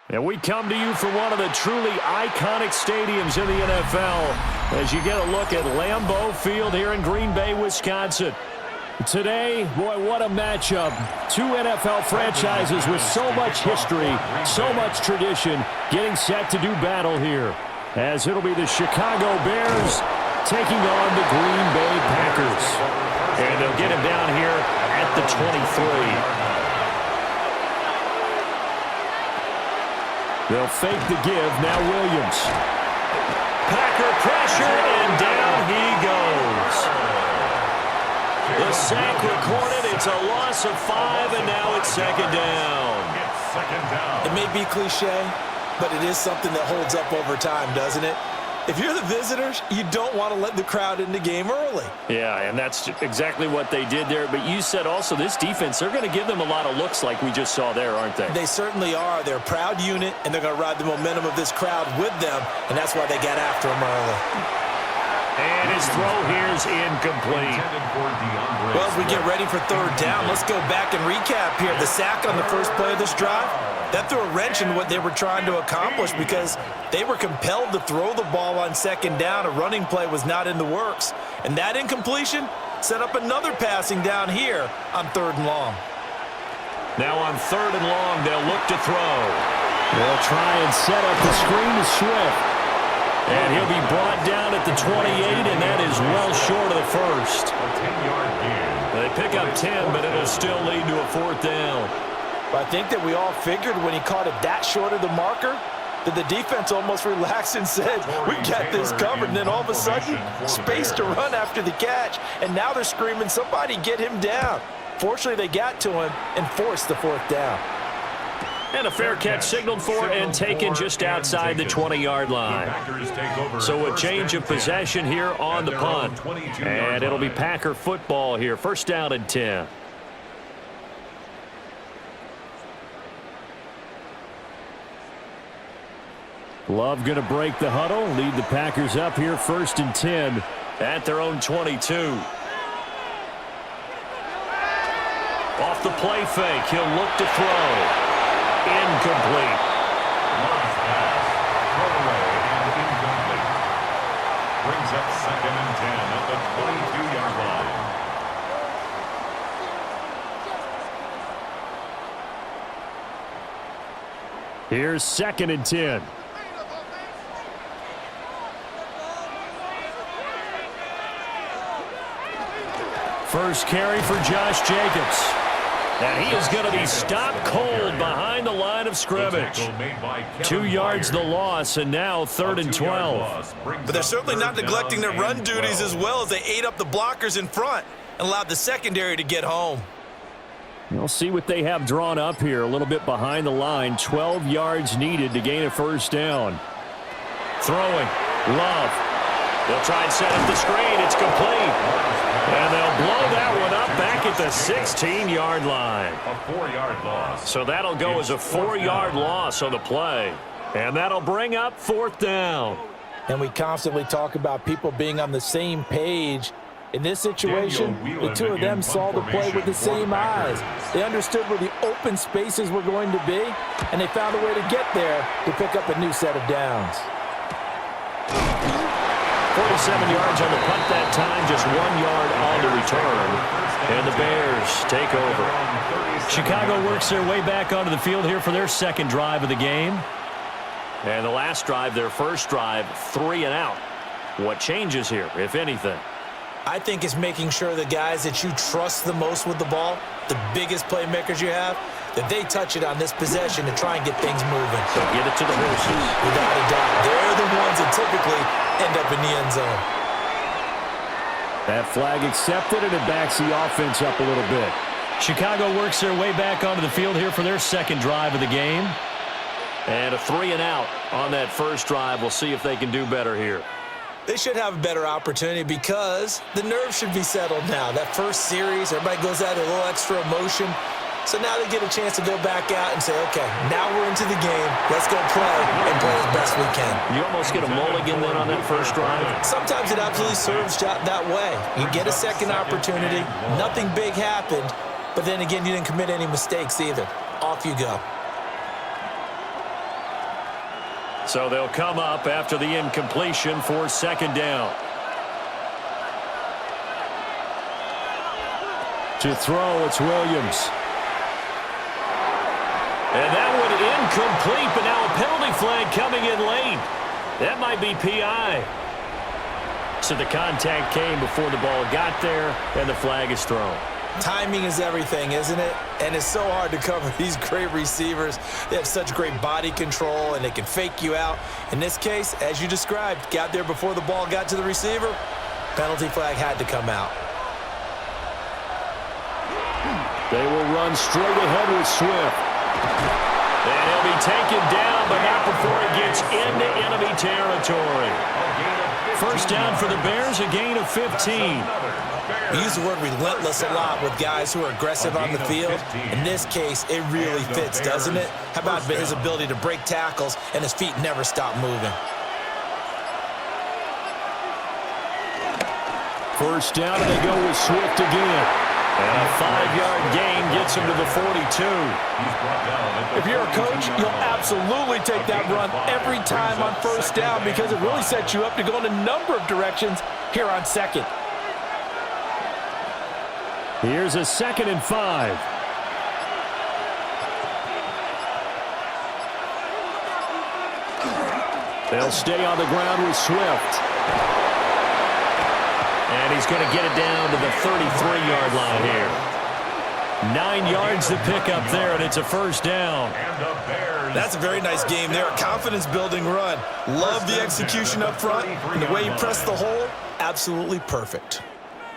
And we come to you from one of the truly iconic stadiums in the NFL as you get a look at Lambeau Field here in Green Bay, Wisconsin. Today, boy, what a matchup. Two NFL franchises with so much history, so much tradition, getting set to do battle here. As it'll be the Chicago Bears taking on the Green Bay Packers. And they'll get him down here at the 23. They'll fake the give. Now Williams. Packer pressure, and down he goes. The sack recorded. It's a loss of 5, and now it's second down. It may be cliche, but it is something that holds up over time, doesn't it? If you're the visitors, you don't want to let the crowd in the game early. Yeah, and that's exactly what they did there. But you said also this defense, they're going to give them a lot of looks like we just saw there, aren't they? They certainly are. They're a proud unit, and they're going to ride the momentum of this crowd with them, and that's why they got after him early. And his throw here is incomplete. Well, as we get ready for third down, let's go back and recap here. The sack on the first play of this drive, that threw a wrench in what they were trying to accomplish because they were compelled to throw the ball on second down. A running play was not in the works. And that incompletion set up another passing down here on third and long. Now on third and long, they'll look to throw. They'll try and set up the screen to Swift. And he'll be brought down at the 28, and that is well short of the first. A 10-yard gain. They pick up 10, but it'll still lead to a fourth down. I think that we all figured when he caught it that short of the marker that the defense almost relaxed and said, we got this covered. And then all of a sudden, space to run after the catch. And now they're screaming, somebody get him down. Fortunately, they got to him and forced the fourth down. And a fair catch signaled for and taken just outside the 20-yard line. So a change of possession here on the punt. And it'll be Packer football here. First down and 10. Love going to break the huddle, lead the Packers up here first and 10 at their own 22. Off the play fake, he'll look to throw. Incomplete. Love's pass. Throw away and incomplete. Brings up second and 10 at the 22-yard line. Here's second and 10. First carry for Josh Jacobs. And he is going to be stopped cold behind the line of scrimmage. 2 yards the loss, and now third and 12. But they're certainly not neglecting their run duties as well as they ate up the blockers in front and allowed the secondary to get home. We'll see what they have drawn up here. A little bit behind the line. 12 yards needed to gain a first down. Throwing. Love. They'll try and set up the screen. It's complete. And they'll blow that one up back at the 16-yard line. A 4-yard loss. So that'll go as a 4-yard loss on the play. And that'll bring up fourth down. And we constantly talk about people being on the same page. In this situation, the two of them saw the play with the same eyes. They understood where the open spaces were going to be, and they found a way to get there to pick up a new set of downs. 47 yards on the punt that time, just 1 yard on the return. And the Bears take over. Chicago works their way back onto the field here for their second drive of the game. And the last drive, their first drive, 3 and out. What changes here, if anything? I think it's making sure the guys that you trust the most with the ball, the biggest playmakers you have, that they touch it on this possession to try and get things moving. So get it to the horses. Without a doubt. They're the ones that typically end up in the end zone. That flag accepted, and it backs the offense up a little bit. Chicago works their way back onto the field here for their second drive of the game. And a 3 and out on that first drive. We'll see if they can do better here. They should have a better opportunity because the nerves should be settled now. That first series, everybody goes out with a little extra emotion. So now they get a chance to go back out and say, okay, now we're into the game. Let's go play and play as best we can. You almost get a mulligan then on that first drive? Sometimes it absolutely serves that way. You get a second opportunity. Nothing big happened. But then again, you didn't commit any mistakes either. Off you go. So they'll come up after the incompletion for second down. To throw, it's Williams. And that one incomplete, but now a penalty flag coming in late. That might be PI. So the contact came before the ball got there, and the flag is thrown. Timing is everything, isn't it? And it's so hard to cover these great receivers. They have such great body control, and they can fake you out. In this case, as you described, got there before the ball got to the receiver. Penalty flag had to come out. They will run straight ahead with Swift. And he'll be taken down, but not before it gets into enemy territory. First down for the Bears, a gain of 15. We use the word relentless a lot with guys who are aggressive on the field. In this case, it really fits, doesn't it? How about his ability to break tackles and his feet never stop moving? First down, and they go with Swift again. And a 5-yard gain gets him to the 42. If you're a coach, you'll absolutely take that run every time on first down because it really sets you up to go in a number of directions here on second. Here's a 2nd and 5. They'll stay on the ground with Swift. And he's going to get it down to the 33-yard line here. 9 yards to pick up there, and it's a first down. That's a very nice game there. A confidence-building run. Love the execution up front. And the way he pressed the hole, absolutely perfect.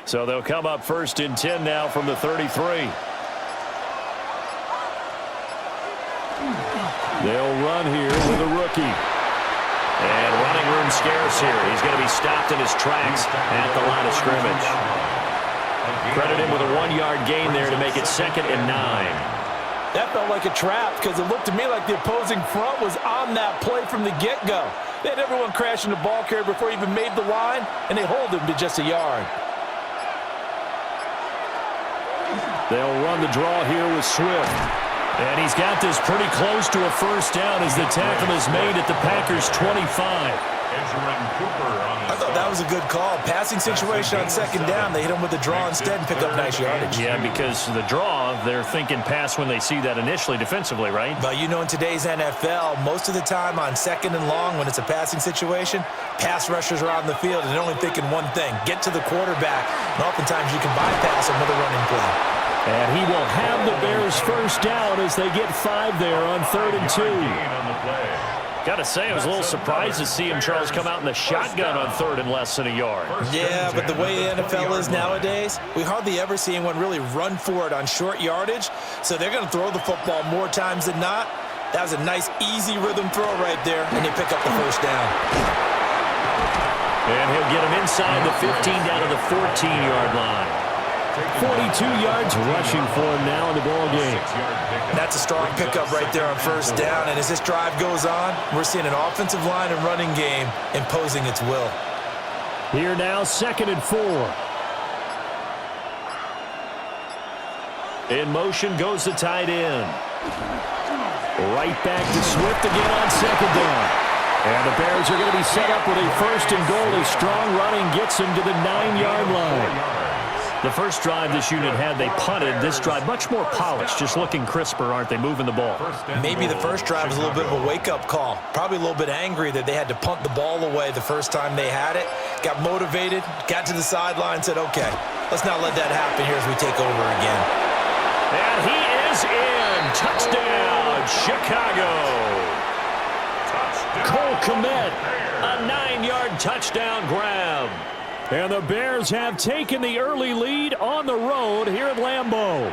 So they'll come up 1st and 10 now from the 33. They'll run here with a rookie. And running room scarce here. He's going to be stopped in his tracks at the line of scrimmage. Credit him with a 1-yard gain there to make it 2nd and 9. That felt like a trap because it looked to me like the opposing front was on that play from the get-go. They had everyone crashing the ball carrier before he even made the line, and they hold him to just a yard. They'll run the draw here with Swift. And he's got this pretty close to a first down as the tackle is made at the Packers' 25. I thought that was a good call. Passing situation on 2nd down. They hit him with the draw instead and pick up nice yardage. Yeah, because the draw, they're thinking pass when they see that initially defensively, right? But you know, in today's NFL, most of the time on 2nd and long, when it's a passing situation, pass rushers are out in the field and they're only thinking one thing, get to the quarterback. And oftentimes you can bypass him with a running play. And he will have the Bears first down as they get 5 there on 3rd and 2. Got to say, I was a little surprised to see him, Charles, come out in the shotgun on 3rd and less than a yard. Yeah, but the way the NFL is nowadays, we hardly ever see anyone really run for it on short yardage. So they're going to throw the football more times than not. That was a nice, easy rhythm throw right there, and they pick up the first down. And he'll get him inside the 15 down to the 14-yard line. 42 yards rushing for him now in the ball game. That's a strong pickup right there on first down. And as this drive goes on, we're seeing an offensive line and running game imposing its will. Here now, 2nd and 4. In motion goes the tight end. Right back to Swift again on 2nd down. And the Bears are going to be set up with a 1st and goal as strong running gets him to the 9-yard line. The first drive this unit had, they punted. This drive, much more polished, just looking crisper, aren't they, moving the ball? Maybe the first drive was a little bit of a wake-up call. Probably a little bit angry that they had to punt the ball away the first time they had it. Got motivated, got to the sideline, said, okay, let's not let that happen here as we take over again. And he is in. Touchdown, Chicago. Cole Kmet, a 9-yard touchdown grab. And the Bears have taken the early lead on the road here at Lambeau.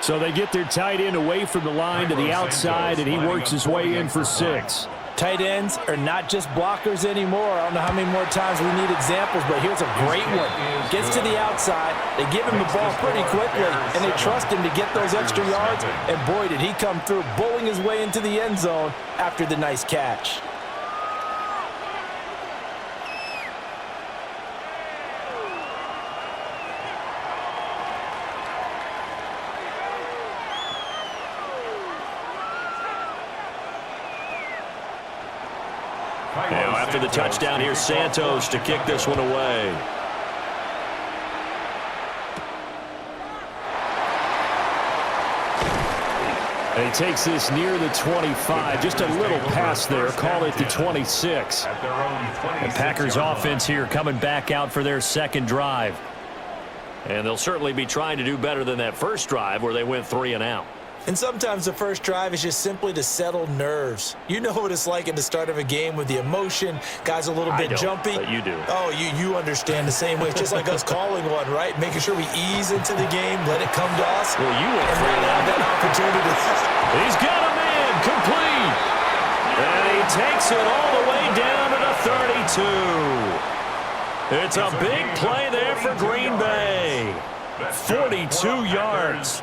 So they get their tight end away from the line to the outside, and he works his way in for 6. Tight ends are not just blockers anymore. I don't know how many more times we need examples, but here's a great one. Gets to the outside, they give him the ball pretty quickly, and they trust him to get those extra yards, and boy, did he come through, bowling his way into the end zone after the nice catch. Now after the touchdown, here's Santos to kick this one away. And he takes this near the 25, just a little pass there, call it the 26. The Packers offense here coming back out for their second drive. And they'll certainly be trying to do better than that first drive where they went 3 and out. And sometimes the first drive is just simply to settle nerves. You know what it's like at the start of a game with the emotion. Guys a little bit jumpy. But you do. Oh, you understand the same way. It's just like us calling one, right? Making sure we ease into the game, let it come to us. Well, you went and then have that opportunity. He's got him in, complete. And he takes it all the way down to the 32. It's a big play there for Green Bay. 42 yards.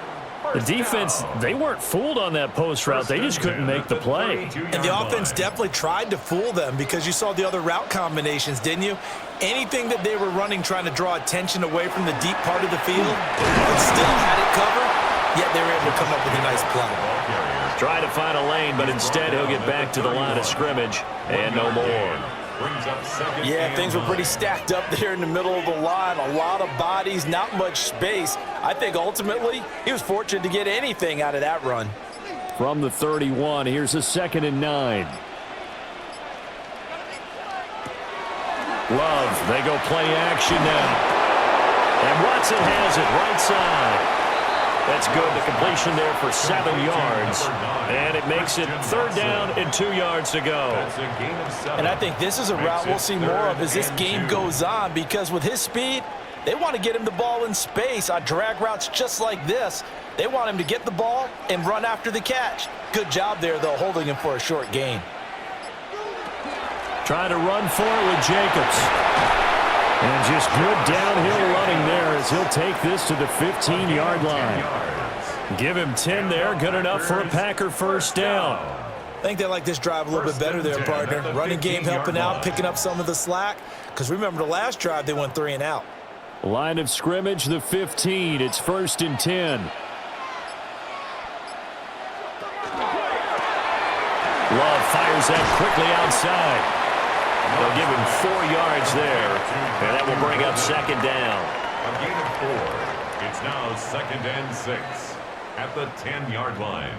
The defense, they weren't fooled on that post route. They just couldn't make the play. And the offense definitely tried to fool them because you saw the other route combinations, didn't you? Anything that they were running trying to draw attention away from the deep part of the field, but still had it covered, yet they were able to come up with a nice play. Try to find a lane, but instead he'll get back to the line of scrimmage and no more. Yeah, things were pretty stacked up there in the middle of the line. A lot of bodies, not much space. I think ultimately he was fortunate to get anything out of that run. From the 31, here's a 2nd and 9. Love, they go play action now. And Watson has it right side. That's good. The completion there for 7 yards. And it makes it 3rd down and 2 yards to go. And I think this is a route we'll see more of as this game goes on, because with his speed, they want to get him the ball in space on drag routes just like this. They want him to get the ball and run after the catch. Good job there, though, holding him for a short gain. Trying to run for it with Jacobs. And just good downhill running there as he'll take this to the 15-yard line. Give him 10 there, good enough for a Packer first down. I think they like this drive a little bit better there, partner. Running game helping out, picking up some of the slack. Because remember, the last drive they went 3 and out. Line of scrimmage, the 15. It's 1st and 10. Love fires that quickly outside. They'll give him 4 yards there, and that will bring up 2nd down. A gain of 4. It's now 2nd and 6 at the 10-yard line.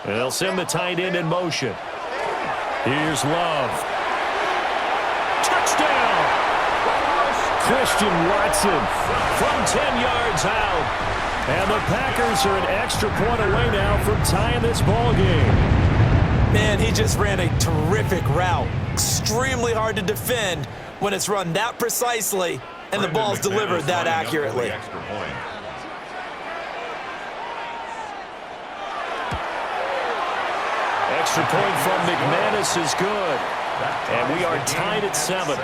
And they'll send the tight end in motion. Here's Love. Touchdown! Christian Watson from 10 yards out. And the Packers are an extra point away now from tying this ball game. Man, he just ran a terrific route. Extremely hard to defend when it's run that precisely and the ball's delivered that accurately. Extra point from McManus is good. And we are tied at 7.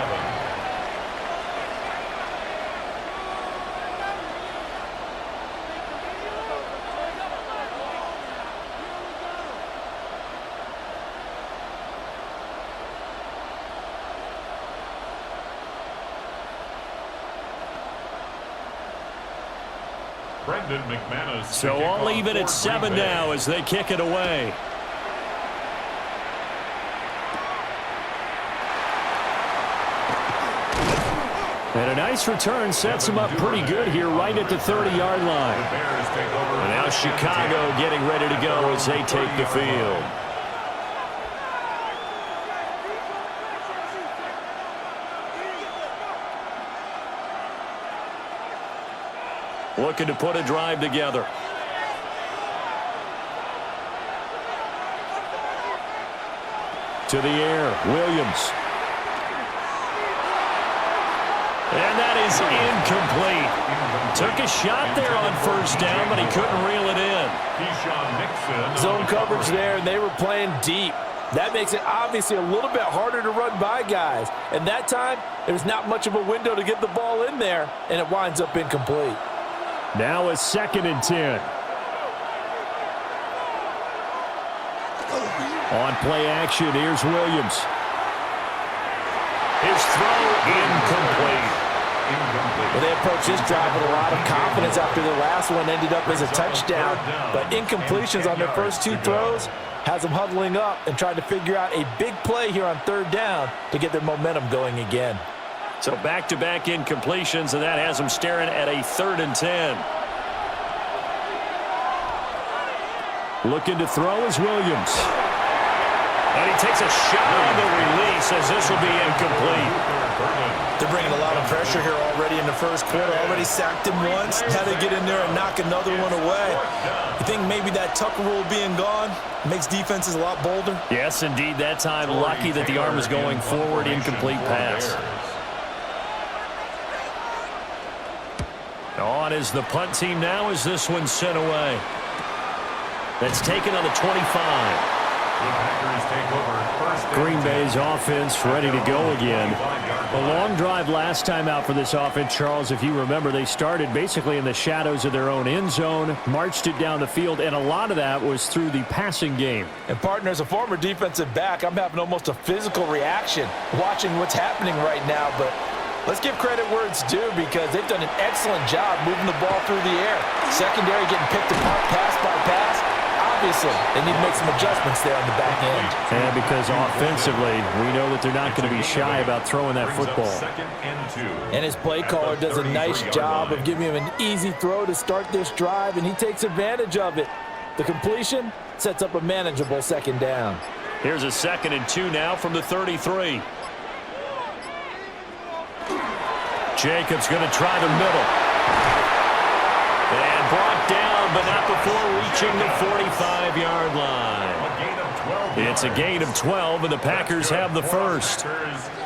So all even at 7 now as they kick it away. And a nice return sets him up pretty good here right at the 30-yard line. And now Chicago getting ready to go as they take the field. Looking to put a drive together. To the air, Williams. And that is incomplete. Took a shot there on 1st down, but he couldn't reel it in. Zone coverage there, and they were playing deep. That makes it obviously a little bit harder to run by guys. And that time, there's not much of a window to get the ball in there, and it winds up incomplete. Now a 2nd and 10. On play action, here's Williams. His throw incomplete. incomplete. Well, they approached this drive with a lot of confidence after their last one ended up as a touchdown. But incompletions on their first two throws has them huddling up and trying to figure out a big play here on third down to get their momentum going again. So back-to-back incompletions, and that has them staring at a 3rd and 10. Looking to throw is Williams. And he takes a shot on the release as this will be incomplete. They're bringing a lot of pressure here already in the first quarter. Already sacked him once. Had to get in there and knock another one away. You think maybe that Tucker rule being gone makes defenses a lot bolder? Yes, indeed. That time, lucky that the arm was going forward. Incomplete pass. On is the punt team now as this one's sent away. That's taken on the 25. Green Bay's offense ready to go again. A long drive last time out for this offense, Charles. If you remember, they started basically in the shadows of their own end zone, marched it down the field, and a lot of that was through the passing game. And, partner, as a former defensive back, I'm having almost a physical reaction watching what's happening right now. But let's give credit where it's due because they've done an excellent job moving the ball through the air. Secondary getting picked apart pass by pass. Obviously, they need to make some adjustments there on the back end. And because offensively, we know that they're not going to be shy about throwing that football. And his play caller does a nice job of giving him an easy throw to start this drive, and he takes advantage of it. The completion sets up a manageable 2nd down. Here's a 2nd and 2 now from the 33. Jacobs going to try the middle. And brought down, but not before reaching the 45-yard line. It's a gain of 12, and the Packers have the first.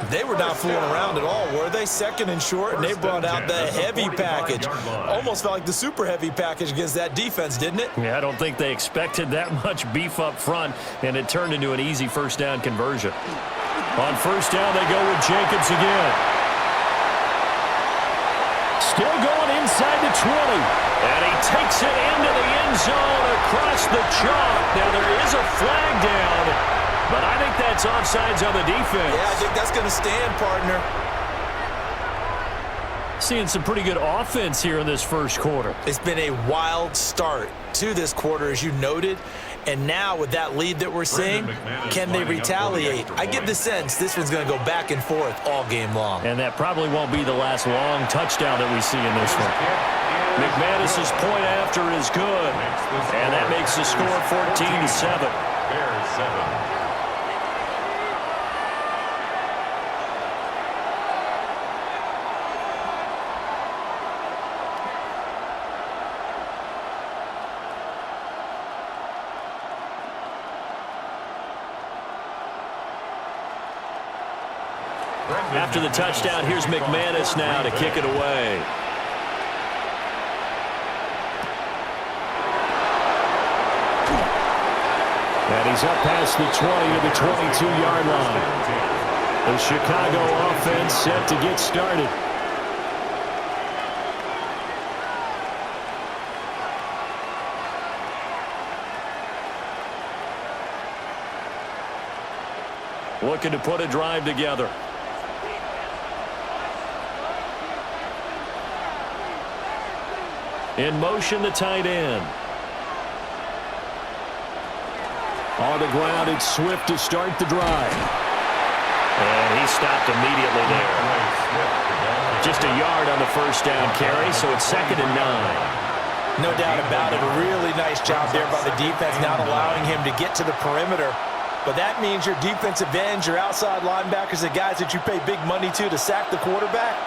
They were not fooling around at all, were they? 2nd and short, and they brought out the heavy package. Almost felt like the super heavy package against that defense, didn't it? Yeah, I don't think they expected that much beef up front, and it turned into an easy 1st down conversion. On 1st down, they go with Jacobs again. Still going inside the 20. And he takes it into the end zone across the chalk. Now, there is a flag down, but I think that's offsides on the defense. Yeah, I think that's going to stand, partner. Seeing some pretty good offense here in this first quarter. It's been a wild start to this quarter, as you noted. And now with that lead that we're seeing, can they retaliate? I get the sense this one's going to go back and forth all game long. And that probably won't be the last long touchdown that we see in this one. McManus's point after is good. And that makes the score 14-7. Bears 7. After the touchdown, here's McManus now to kick it away. And he's up past the 20 to the 22-yard line. The Chicago offense set to get started. Looking to put a drive together. In motion, the tight end. On the ground, it's Swift to start the drive. And he stopped immediately there. Just a yard on the 1st down carry, so it's 2nd and 9. No doubt about it. A really nice job there by the defense, not allowing him to get to the perimeter. But that means your defensive ends, your outside linebackers, the guys that you pay big money to sack the quarterback,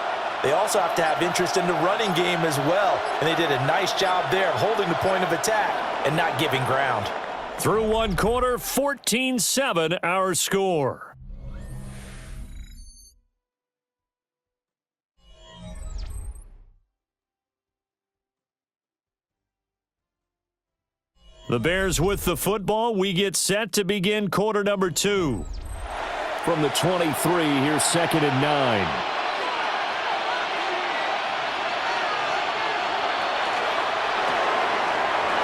they also have to have interest in the running game as well. And they did a nice job there holding the point of attack and not giving ground. Through one quarter, 14-7 our score. The Bears with the football. We get set to begin quarter number 2. From the 23, here's 2nd and 9.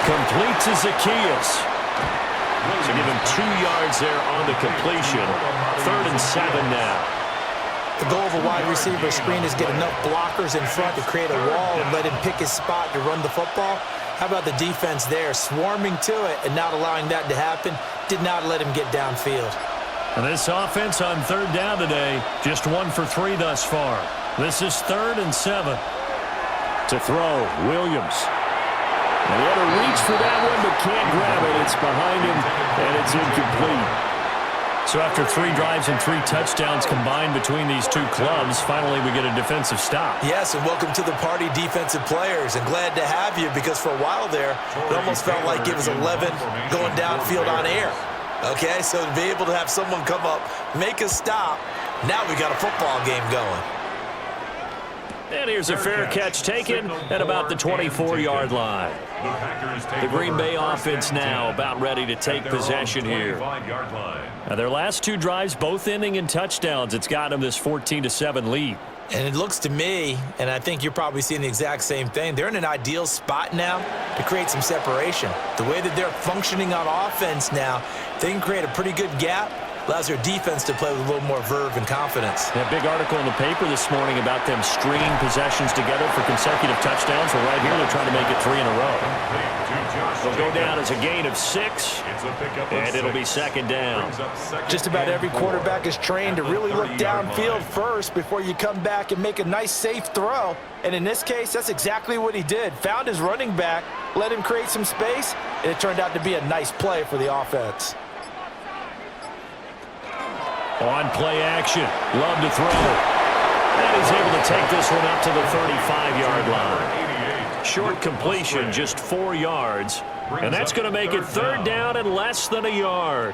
Complete to Zacchaeus. So give him 2 yards there on the completion. 3rd and 7 now. The goal of a wide receiver screen is get enough blockers in front to create a wall and let him pick his spot to run the football. How about the defense there, swarming to it and not allowing that to happen? Did not let him get downfield. And this offense on third down today, just 1 for 3 thus far. This is 3rd and 7. To throw, Williams. And he had to reach for that one, but can't grab it. It's behind him, and it's incomplete. So after 3 drives and 3 touchdowns combined between these two clubs, finally we get a defensive stop. Yes, and welcome to the party, defensive players. And glad to have you, because for a while there, it almost felt like it was 11 going downfield on air. Okay, so to be able to have someone come up, make a stop, now we got a football game going. And here's a fair catch taken at about the 24-yard line. The Green Bay offense now about ready to take possession here. Now their last 2 drives, both ending in touchdowns. It's got them this 14-7 lead. And it looks to me, and I think you're probably seeing the exact same thing, they're in an ideal spot now to create some separation. The way that they're functioning on offense now, they can create a pretty good gap. Allows their defense to play with a little more verve and confidence. That big article in the paper this morning about them stringing possessions together for consecutive touchdowns. Well, right here, they're trying to make it 3 in a row. They'll go down as a gain of 6, and it'll be 2nd down. Just about every quarterback is trained to really look downfield first before you come back and make a nice, safe throw. And in this case, that's exactly what he did. Found his running back, let him create some space, and it turned out to be a nice play for the offense. On play action, Love to throw. And he's able to take this one up to the 35-yard line. Short completion, just 4 yards. And that's going to make it 3rd down and less than a yard.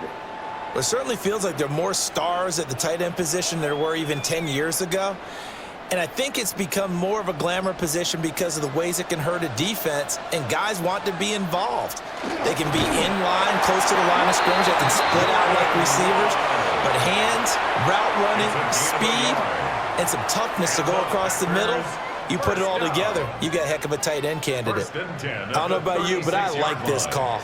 It certainly feels like there are more stars at the tight end position than there were even 10 years ago. And I think it's become more of a glamour position because of the ways it can hurt a defense, and guys want to be involved. They can be in line, close to the line of scrimmage. They can split out like receivers. But hands, route running, speed, and some toughness to go across the middle, you put it all together, you got a heck of a tight end candidate. I don't know about you, but I like this call.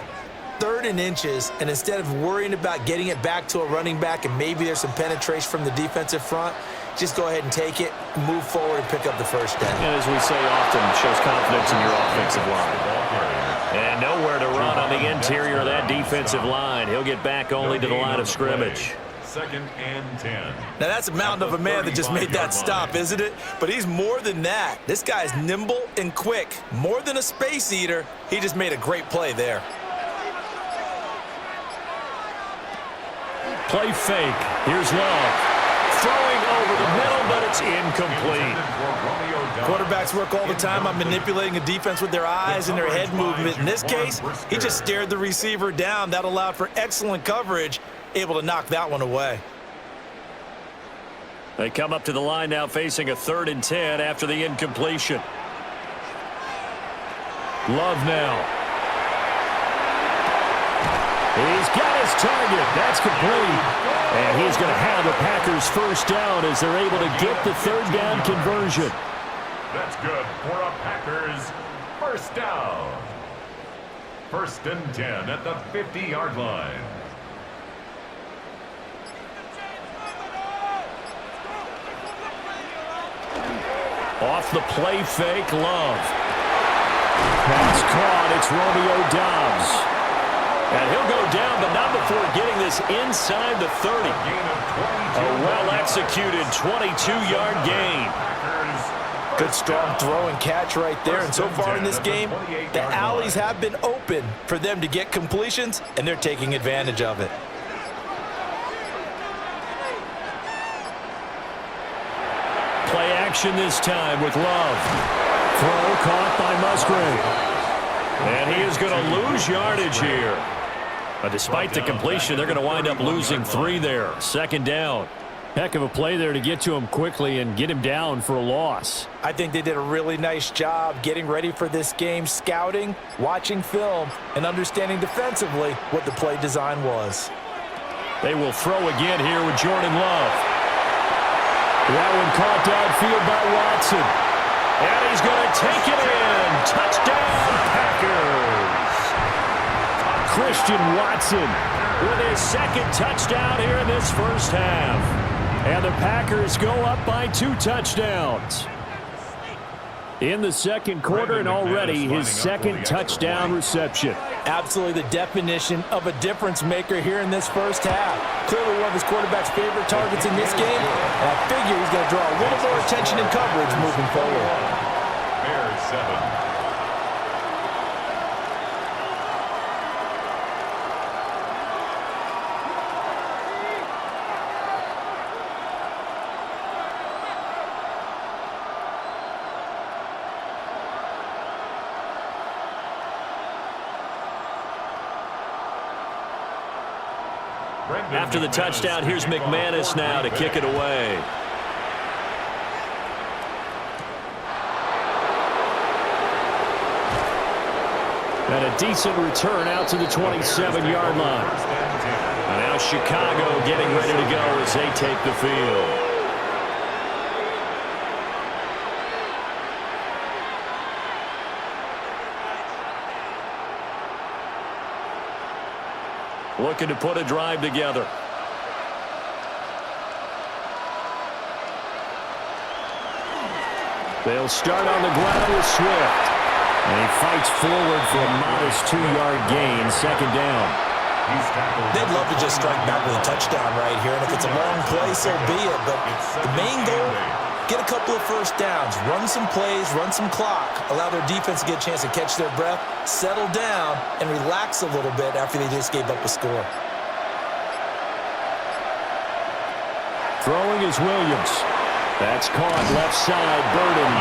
3rd and inches, and instead of worrying about getting it back to a running back and maybe there's some penetration from the defensive front, just go ahead and take it, move forward, and pick up the 1st down. And as we say often, shows confidence in your offensive line. And nowhere to run on the interior of that defensive line. He'll get back only to the line of scrimmage. 2nd and 10. Now, that's a mountain of a man that just made that stop, isn't it? But he's more than that. This guy's nimble and quick. More than a space eater, he just made a great play there. Play fake. Here's Love. Throwing over the middle, but it's incomplete. Quarterbacks work all the time on manipulating a defense with their eyes and their head movement. In this case, he just stared the receiver down. That allowed for excellent coverage, able to knock that one away. They come up to the line now facing a 3rd and 10 after the incompletion. Love now. He's got his target. That's complete. And he's going to have the Packers 1st down as they're able to get the 3rd down conversion. That's good for a Packers 1st down. 1st and 10 at the 50-yard line. Off the play fake, Love. Pass caught. It's Romeo Doubs. And he'll go down, but not before getting this inside the 30. A well-executed 22-yard gain. Good strong throw and catch right there. And so far in this game, the alleys have been open for them to get completions, and they're taking advantage of it. Play action this time with Love. Throw caught by Musgrave. And he is going to lose yardage here. But despite the completion, they're going to wind up losing 3 there. 2nd down. Heck of a play there to get to him quickly and get him down for a loss. I think they did a really nice job getting ready for this game, scouting, watching film, and understanding defensively what the play design was. They will throw again here with Jordan Love. That one caught downfield by Watson. And he's going to take it in. Touchdown, Packers. Christian Watson with his 2nd touchdown here in this 1st half. And the Packers go up by 2 touchdowns. In the second quarter, and already his second touchdown reception. Absolutely the definition of a difference maker here in this first half. Clearly one of his quarterback's favorite targets in this game. And I figure he's going to draw a little more attention and coverage moving forward. Bears 7. After the touchdown, here's McManus now to kick it away. And a decent return out to the 27-yard line. And now Chicago getting ready to go as they take the field. Looking to put a drive together. They'll start on the ground with Swift. And he fights forward for a modest 2-yard gain, second down. They'd love to just strike back with a touchdown right here, and if it's a long play, so be it. But the main goal, get a couple of first downs, run some plays, run some clock, allow their defense to get a chance to catch their breath, settle down, and relax a little bit after they just gave up a score. Throwing is Williams. That's caught left side, Burden.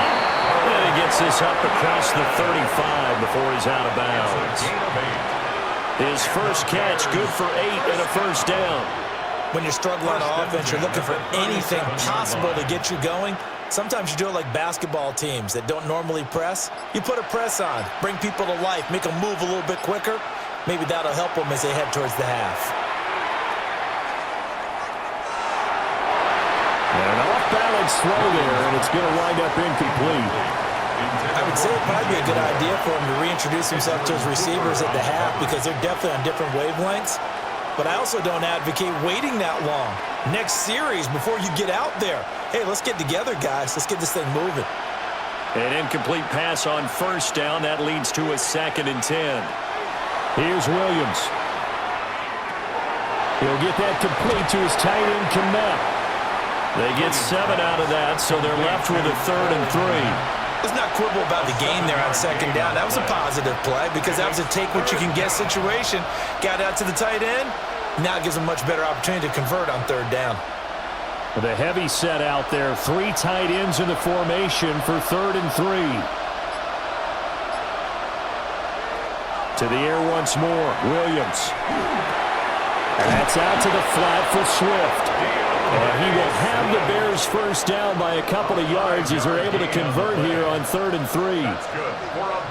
And he gets this up across the 35 before he's out of bounds. His first catch, good for 8 and a first down. When you're struggling on offense, you're looking for anything possible to get you going. Sometimes you do it like basketball teams that don't normally press. You put a press on, bring people to life, make them move a little bit quicker. Maybe that'll help them as they head towards the half. An off-balance throw there, and it's going to wind up incomplete. I would say it'd probably be a good idea for him to reintroduce himself to his receivers at the half because they're definitely on different wavelengths. But I also don't advocate waiting that long. Next series, before you get out there, hey, let's get together, guys. Let's get this thing moving. An incomplete pass on first down. That leads to a 2nd and 10. Here's Williams. He'll get that complete to his tight end, Kmet. They get 7 out of that, so they're left with a 3rd and 3. Let's not quibble about the gain there on second down. That was a positive play because that was a take-what-you-can-get situation. Got out to the tight end. Now it gives them a much better opportunity to convert on 3rd down. With a heavy set out there, 3 tight ends in the formation for 3rd and 3. To the air once more, Williams. And that's out to the flat for Swift. And he will have the Bears first down by a couple of yards as they're able to convert here on 3rd and 3.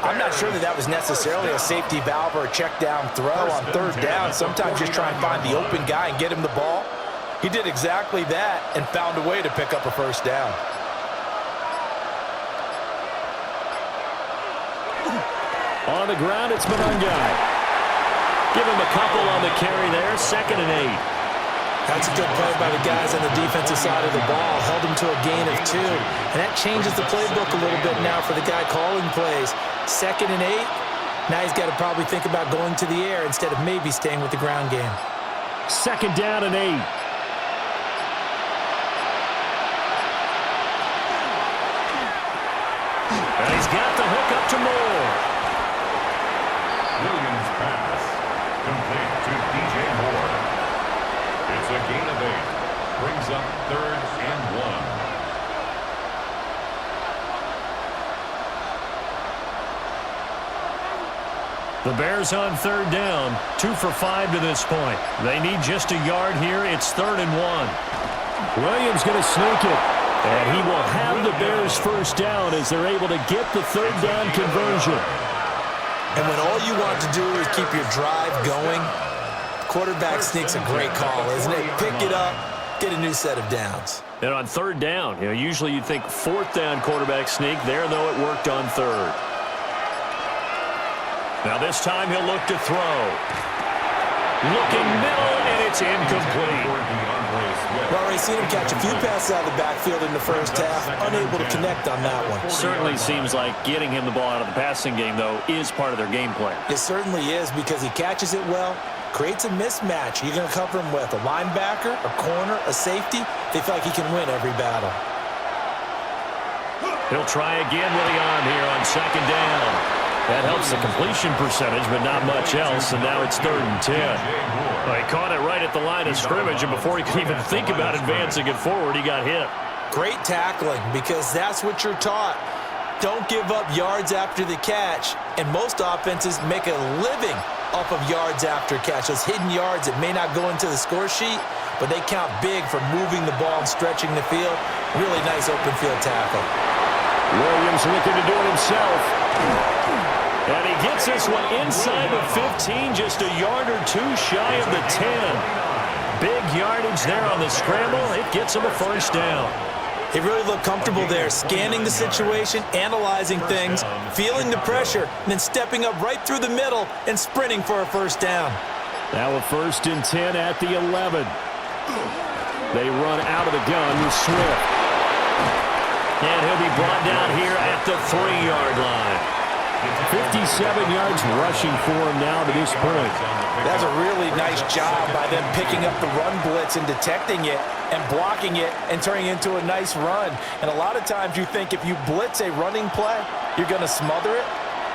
I'm not sure that was necessarily a safety valve or a check down throw on 3rd down. Sometimes just try and find the open guy and get him the ball. He did exactly that and found a way to pick up a first down. On the ground, it's Monangai. Give him a couple on the carry there, 2nd and 8. That's a good play by the guys on the defensive side of the ball. Held him to a gain of 2. And that changes the playbook a little bit now for the guy calling plays. 2nd and 8. Now he's got to probably think about going to the air instead of maybe staying with the ground game. 2nd down and 8. And he's got the hook up to Moore. Williams pass. Complete to DJ Moore. It's a gain of 8. Brings up 3rd and 1. The Bears on 3rd down, 2 for 5 to this point. They need just a yard here. It's 3rd and 1. Williams going to sneak it. And he will have the Bears first down as they're able to get the 3rd down conversion. And when all you want to do is keep your drive going, quarterback sneak's a great call, isn't it? Pick it up, get a new set of downs. And on 3rd down, usually you'd think 4th down quarterback sneak. There, though, it worked on 3rd. Now this time he'll look to throw. Looking middle, and it's incomplete. Well, already seen him catch a few passes out of the backfield in the first half, unable to connect on that one. Certainly seems like getting him the ball out of the passing game, though, is part of their game plan. It certainly is because he catches it well, creates a mismatch. You're going to cover him with a linebacker, a corner, a safety. They feel like he can win every battle. He'll try again with the arm here on second down. That helps the completion percentage, but not much else, and now it's 3rd and 10. Well, he caught it right at the line of scrimmage, and before he could even think about advancing it forward, he got hit. Great tackling, because that's what you're taught. Don't give up yards after the catch, and most offenses make a living off of yards after catch. Those hidden yards that may not go into the score sheet, but they count big for moving the ball and stretching the field. Really nice open field tackle. Williams looking to do it himself. And he gets this one inside the 15, just a yard or two shy of the 10. Big yardage there on the scramble. It gets him a first down. He really looked comfortable there, scanning the situation, analyzing things, feeling the pressure, and then stepping up right through the middle and sprinting for a first down. Now a 1st and 10 at the 11. They run out of the gun with Swift. And he'll be brought down here at the 3-yard line. 57 yards rushing for him now to this point. That's a really nice job by them picking up the run blitz and detecting it and blocking it and turning it into a nice run. And a lot of times you think if you blitz a running play, you're going to smother it.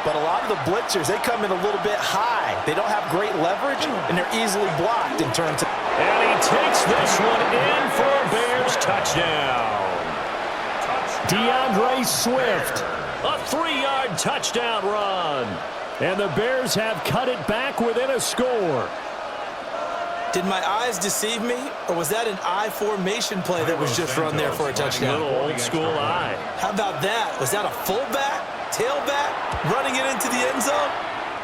But a lot of the blitzers, they come in a little bit high. They don't have great leverage, and they're easily blocked in terms of... And he takes this one in for a Bears touchdown. DeAndre Swift. A 3-yard touchdown run. And the Bears have cut it back within a score. Did my eyes deceive me, or was that an I formation play that was just run there for a touchdown? A little old school eye. How about that? Was that a fullback, tailback, running it into the end zone?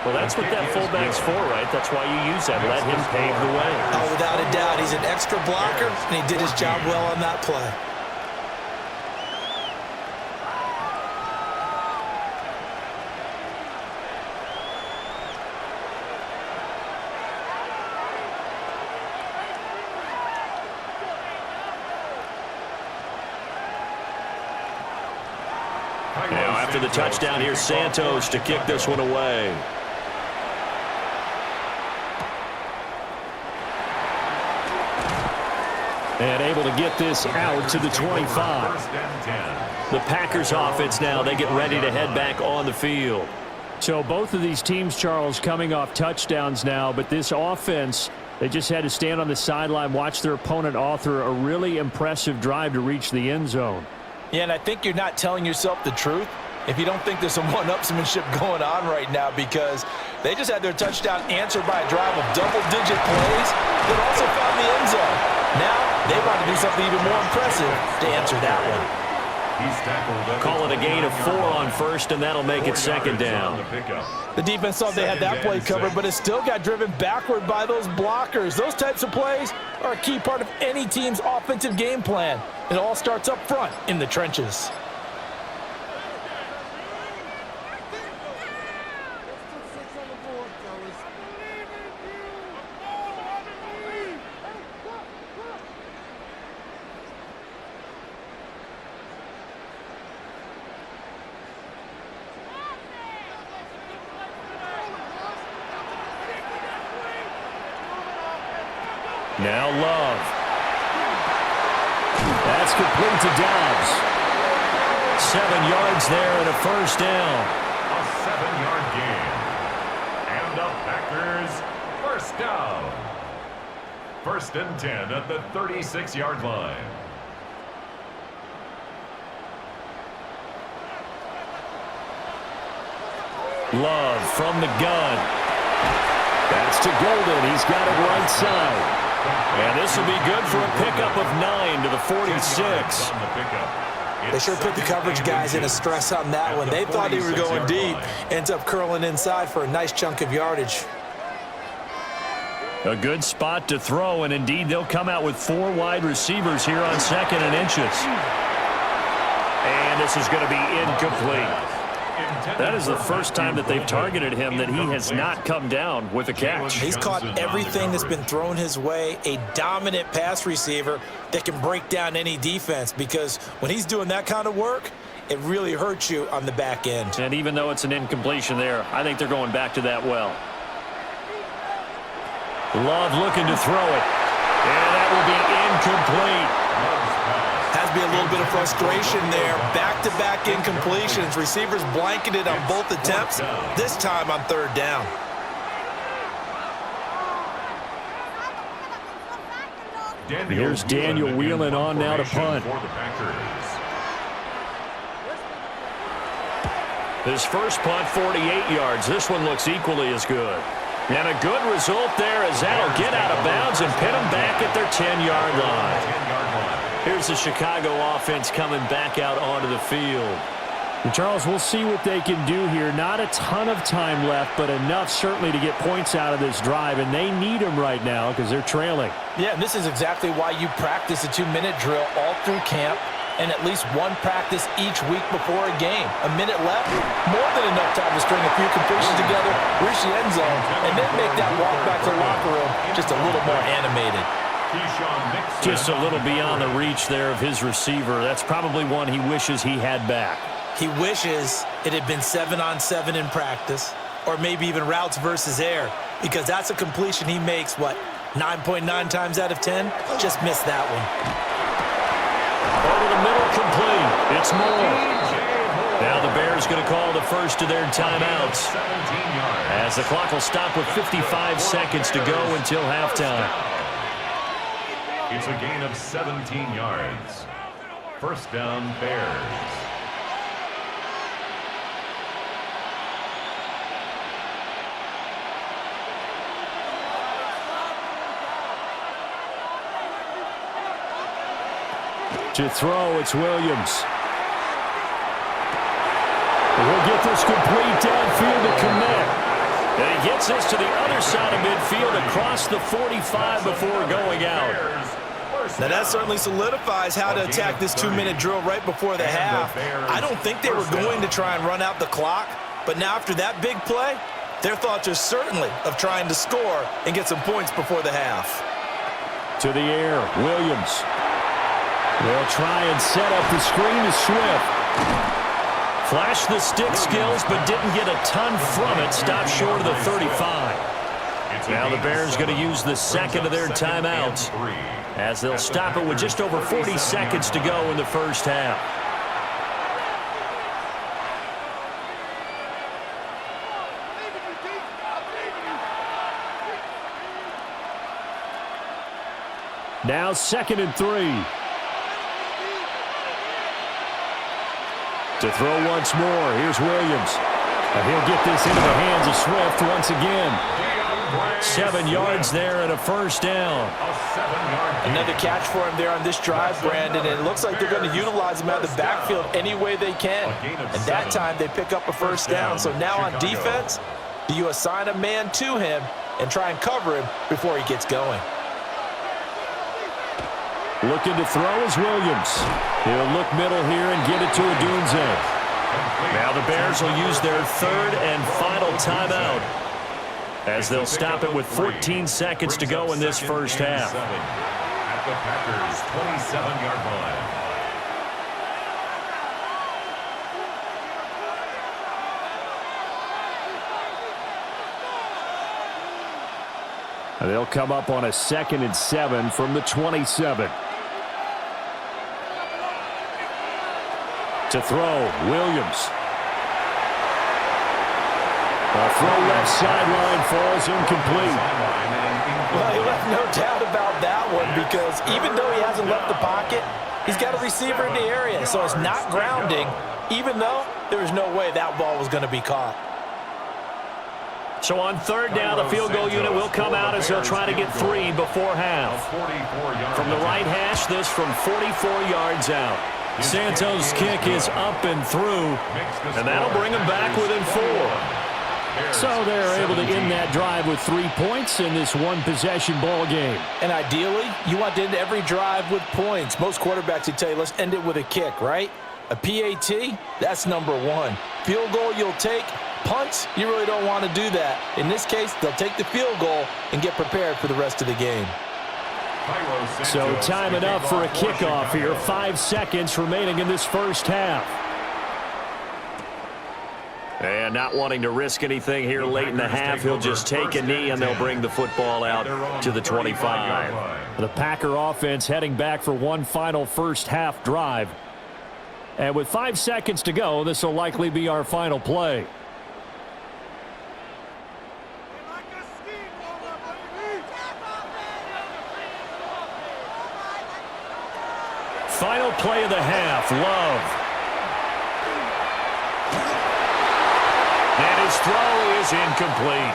Well, that's what that fullback's for, right? That's why you use that. Let him pave the way. Oh, without a doubt. He's an extra blocker, and he did his job well on that play. Now, after the touchdown, here's Santos to kick this one away. And able to get this out to the 25. The Packers offense now, they get ready to head back on the field. So both of these teams, Charles, coming off touchdowns now, but this offense, they just had to stand on the sideline, watch their opponent author a really impressive drive to reach the end zone. Yeah, and I think you're not telling yourself the truth if you don't think there's some one-upsmanship going on right now, because they just had their touchdown answered by a drive of double-digit plays that also found the end zone. Now they want to do something even more impressive to answer that one. Call it a gain of 4 on first, and that'll make it second down. The defense thought they had that play covered, but it still got driven backward by those blockers. Those types of plays are a key part of any team's offensive game plan. It all starts up front in the trenches. Now Love. That's complete to Dobbs. 7 yards there and a first down. A 7-yard gain. And the Packers first down. 1st and 10 at the 36-yard line. Love from the gun. That's to Golden. He's got it right side. And this will be good for a pickup of 9 to the 46. They sure put the coverage guys in a stress on that one. They thought they were going deep. Ends up curling inside for a nice chunk of yardage. A good spot to throw, and indeed they'll come out with 4 wide receivers here on 2nd and inches. And this is going to be incomplete. That is the first time that they've targeted him that he has not come down with a catch. He's caught everything that's been thrown his way, a dominant pass receiver that can break down any defense, because when he's doing that kind of work, it really hurts you on the back end. And even though it's an incompletion there, I think they're going back to that well. Love looking to throw it. And that will be incomplete. Has to be a little bit of frustration there. Back-to-back incompletions. Receivers blanketed on both attempts, this time on third down. Here's Daniel wheeling on now to punt. His first punt, 48 yards. This one looks equally as good. And a good result there as that'll get out of bounds and pin them back at their 10-yard line. Here's the Chicago offense coming back out onto the field. And Charles, we'll see what they can do here. Not a ton of time left, but enough certainly to get points out of this drive, and they need them right now because they're trailing. Yeah, and this is exactly why you practice a 2-minute drill all through camp and at least one practice each week before a game. A minute left, more than enough time to string a few completions together, reach the end zone, and then make that walk back to the locker room just a little more animated. Just a little beyond the reach there of his receiver. That's probably one he wishes he had back. He wishes it had been 7-on-7 in practice, or maybe even routes versus air, because that's a completion he makes, 9.9 times out of 10? Just missed that one. Over the middle, complete. It's Moore. Now the Bears going to call the first of their timeouts, as the clock will stop with 55 seconds to go until halftime. It's a gain of 17 yards. First down, Bears. To throw, it's Williams. He'll get this complete downfield to connect. And he gets this to the other side of midfield across the 45 before going out. Now that certainly solidifies how to attack this 2-minute drill right before the half. I don't think they were going to try and run out the clock, but now after that big play, their thoughts are certainly of trying to score and get some points before the half. To the air, Williams. They'll try and set up the screen to Swift. Flashed the stick skills, but didn't get a ton from it. Stopped short of the 35. Now the Bears going to use the second of their timeouts, as they'll stop it with just over 40 seconds to go in the first half. Now 2nd and 3. To throw once more, here's Williams. And he'll get this into the hands of Swift once again. 7 yards there and a first down. Another catch for him there on this drive, Brandon, and it looks like they're going to utilize him out of the backfield any way they can. And that time they pick up a first down. So now on defense, do you assign a man to him and try and cover him before he gets going? Looking to throw is Williams. He'll look middle here and get it to Odunze. Now the Bears will use their third and final timeout, as they'll stop it with 14 seconds to go in this first half. At the Packers' 27-yard line. They'll come up on a 2nd and 7 from the 27. To throw, Williams. A throw left sideline falls incomplete. Well, he left no doubt about that one, because even though he hasn't left the pocket, he's got a receiver in the area, so it's not grounding, even though there was no way that ball was going to be caught. So on third down, the field goal unit will come out as they'll try to get 3 before half. From the right hash, this from 44 yards out. Santos' kick is up and through, and that'll bring them back within 4. So they're able to end that drive with 3 points in this one-possession ball game. And ideally, you want to end every drive with points. Most quarterbacks would tell you, let's end it with a kick, right? A PAT, that's number one. Field goal you'll take. Punts, you really don't want to do that. In this case, they'll take the field goal and get prepared for the rest of the game. So timing up for a kickoff here. 5 seconds remaining in this first half. And not wanting to risk anything here late in the half, he'll just take a knee and they'll bring the football out to the 25. The Packer offense heading back for one final first half drive. And with 5 seconds to go, this will likely be our final play. Final play of the half, Love. And his throw is incomplete.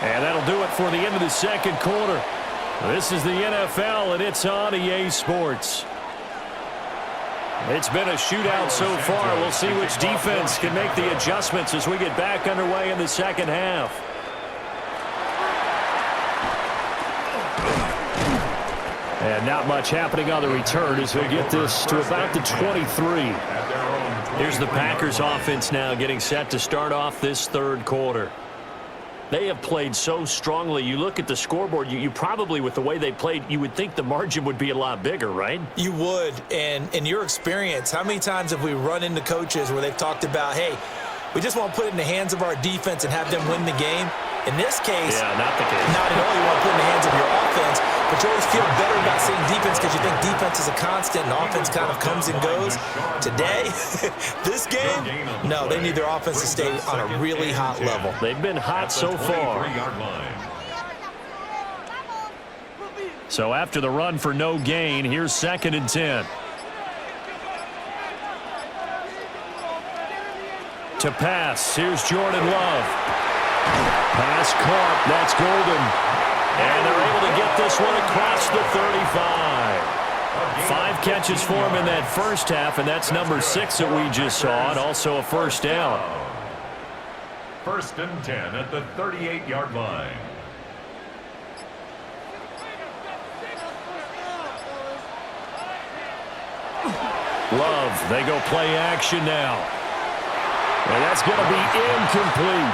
And that'll do it for the end of the second quarter. This is the NFL, and it's on EA Sports. It's been a shootout so far. We'll see which defense can make the adjustments as we get back underway in the second half. And not much happening on the return as he'll get this to about the 23. Here's the Packers offense now getting set to start off this third quarter. They have played so strongly. You look at the scoreboard, you probably, with the way they played, you would think the margin would be a lot bigger, right? You would. And in your experience, how many times have we run into coaches where they've talked about, hey, we just want to put it in the hands of our defense and have them win the game? In this case, not the case. Not at all. You want to put it in the hands of your offense, but you always feel better about saying defense because you think defense is a constant and offense kind of comes and goes. Today, this game, no, they need their offense to stay on a really hot level. They've been hot so far. So after the run for no gain, here's 2nd and 10. To pass, here's Jordan Love. Pass caught, that's Golden. And they're able to get this one across the 35. 5 catches for him in that first half, and that's number 6 that we just saw, and also a first down. 1st and 10 at the 38-yard line. Love, they go play action now. And that's going to be incomplete.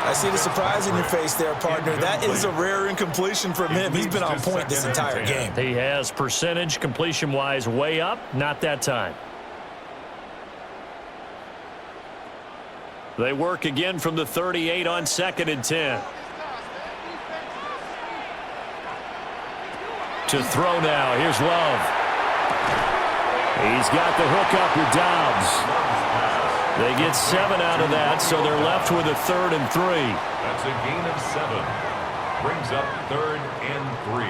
I see the surprise in your face there, partner. That is a rare incompletion from him. He's been on point this entire game. He has percentage completion-wise way up, not that time. They work again from the 38 on 2nd and 10. To throw now, here's Love. He's got the hook up with Dobbs. They get 7 out of that, so they're left with a 3rd and 3. That's a gain of 7. Brings up 3rd and 3.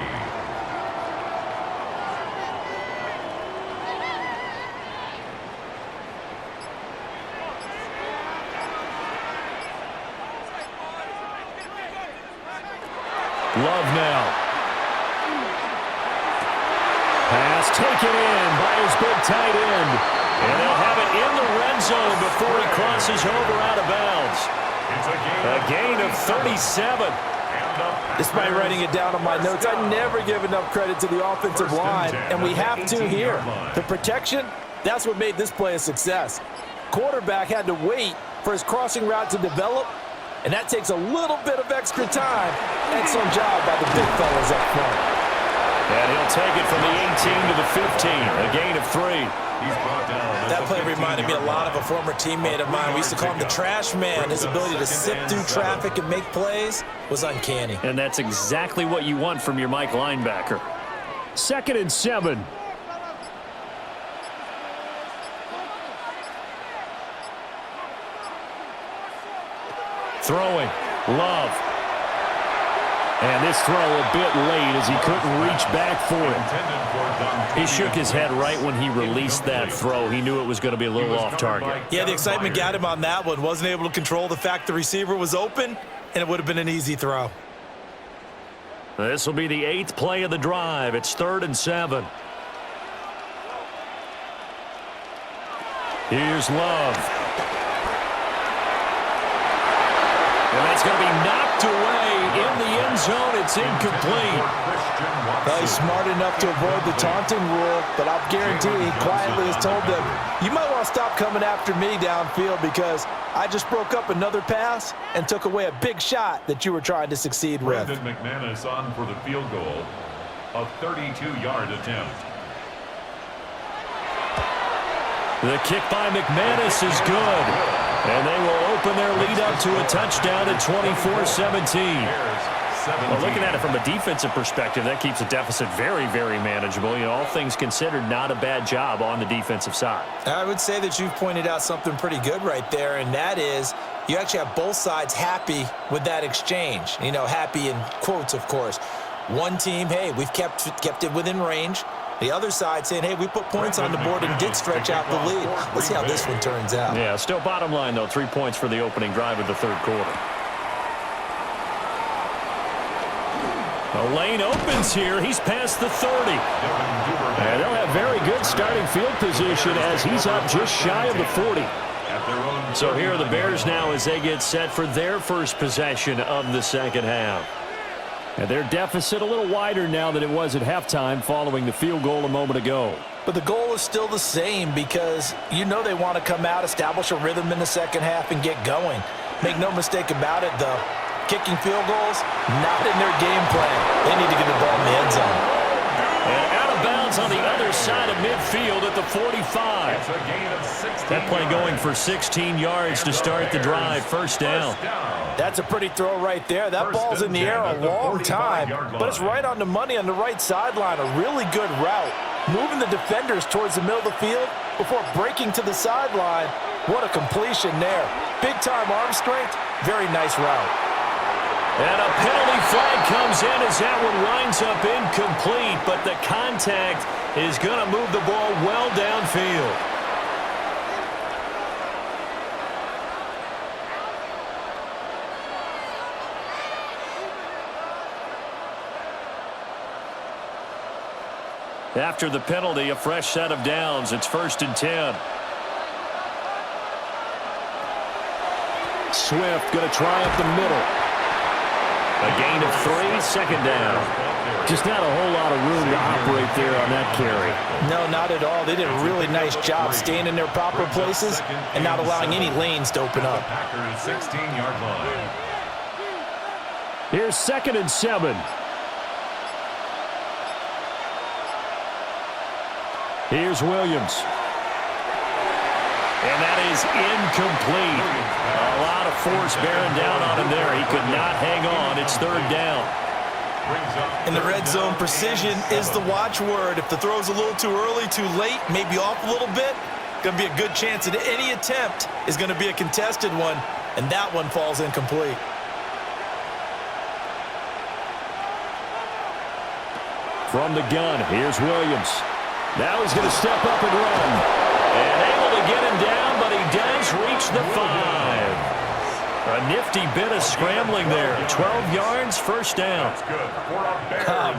Love now. Pass taken in by his big tight end. And they'll have it in the red zone before he crosses over out of bounds. A gain of 37. Despite writing it down on my notes, I never give enough credit to the offensive line, and we have to here. The protection, that's what made this play a success. Quarterback had to wait for his crossing route to develop, and that takes a little bit of extra time. Excellent job by the big fellas up front. And he'll take it from the 18 to the 15, a gain of 3. That play reminded me a lot of a former teammate of mine. We used to call him the trash man. His ability to sift through traffic and make plays was uncanny. And that's exactly what you want from your Mike linebacker. 2nd and 7. Throwing. Love. And this throw a bit late as he couldn't reach back for it. He shook his head right when he released that throw. He knew it was going to be a little off target. Yeah, the excitement got him on that one. Wasn't able to control the fact the receiver was open, and it would have been an easy throw. This will be the 8th play of the drive. It's 3rd and 7. Here's Love. And that's going to be knocked away in the end zone. It's incomplete. Well, he's smart enough to avoid the taunting rule, but I'll guarantee he quietly has told them, you might want to stop coming after me downfield because I just broke up another pass and took away a big shot that you were trying to succeed with. Brandon McManus on for the field goal, a 32-yard attempt. The kick by McManus is good. And they will open their lead up to a touchdown at 24-17. Well, looking at it from a defensive perspective, that keeps the deficit very, very manageable. You know, all things considered, not a bad job on the defensive side. I would say that you've pointed out something pretty good right there, and that is you actually have both sides happy with that exchange. You know, happy in quotes, of course. One team, hey, we've kept it within range. The other side saying, hey, we put points on the board and did stretch out the lead. Let's see how this one turns out. Yeah, still bottom line, though, 3 points for the opening drive of the third quarter. The lane opens here. He's past the 30. And they'll have very good starting field position as he's up just shy of the 40. So here are the Bears now as they get set for their first possession of the second half. And their deficit a little wider now than it was at halftime following the field goal a moment ago. But the goal is still the same because you know they want to come out, establish a rhythm in the second half, and get going. Make no mistake about it, though. Kicking field goals, not in their game plan. They need to get the ball in the end zone. And out of bounds on the other side of midfield at the 45. That play going for 16 yards to start the drive. First down. That's a pretty throw right there. That ball's in the air a long time, but it's right on the money on the right sideline. A really good route. Moving the defenders towards the middle of the field before breaking to the sideline. What a completion there. Big-time arm strength. Very nice route. And a penalty flag comes in as that one winds up incomplete, but the contact is going to move the ball well downfield. After the penalty, a fresh set of downs. It's 1st and 10. Swift going to try up the middle. A gain of 3, second down. Just not a whole lot of room to operate there on that carry. No, not at all. They did a really nice job staying in their proper places and not allowing any lanes to open up. Packers 16-yard line. Here's 2nd and 7. Here's Williams. And that is incomplete. A lot of force bearing down on him there. He could not hang on. It's 3rd down. In the red zone, precision is the watchword. If the throw's a little too early, too late, maybe off a little bit, going to be a good chance that any attempt is going to be a contested one, and that one falls incomplete. From the gun, here's Williams. Now he's going to step up and run. And able to get him down, but he does reach the 5. A nifty bit of scrambling there. 12 yards, first down.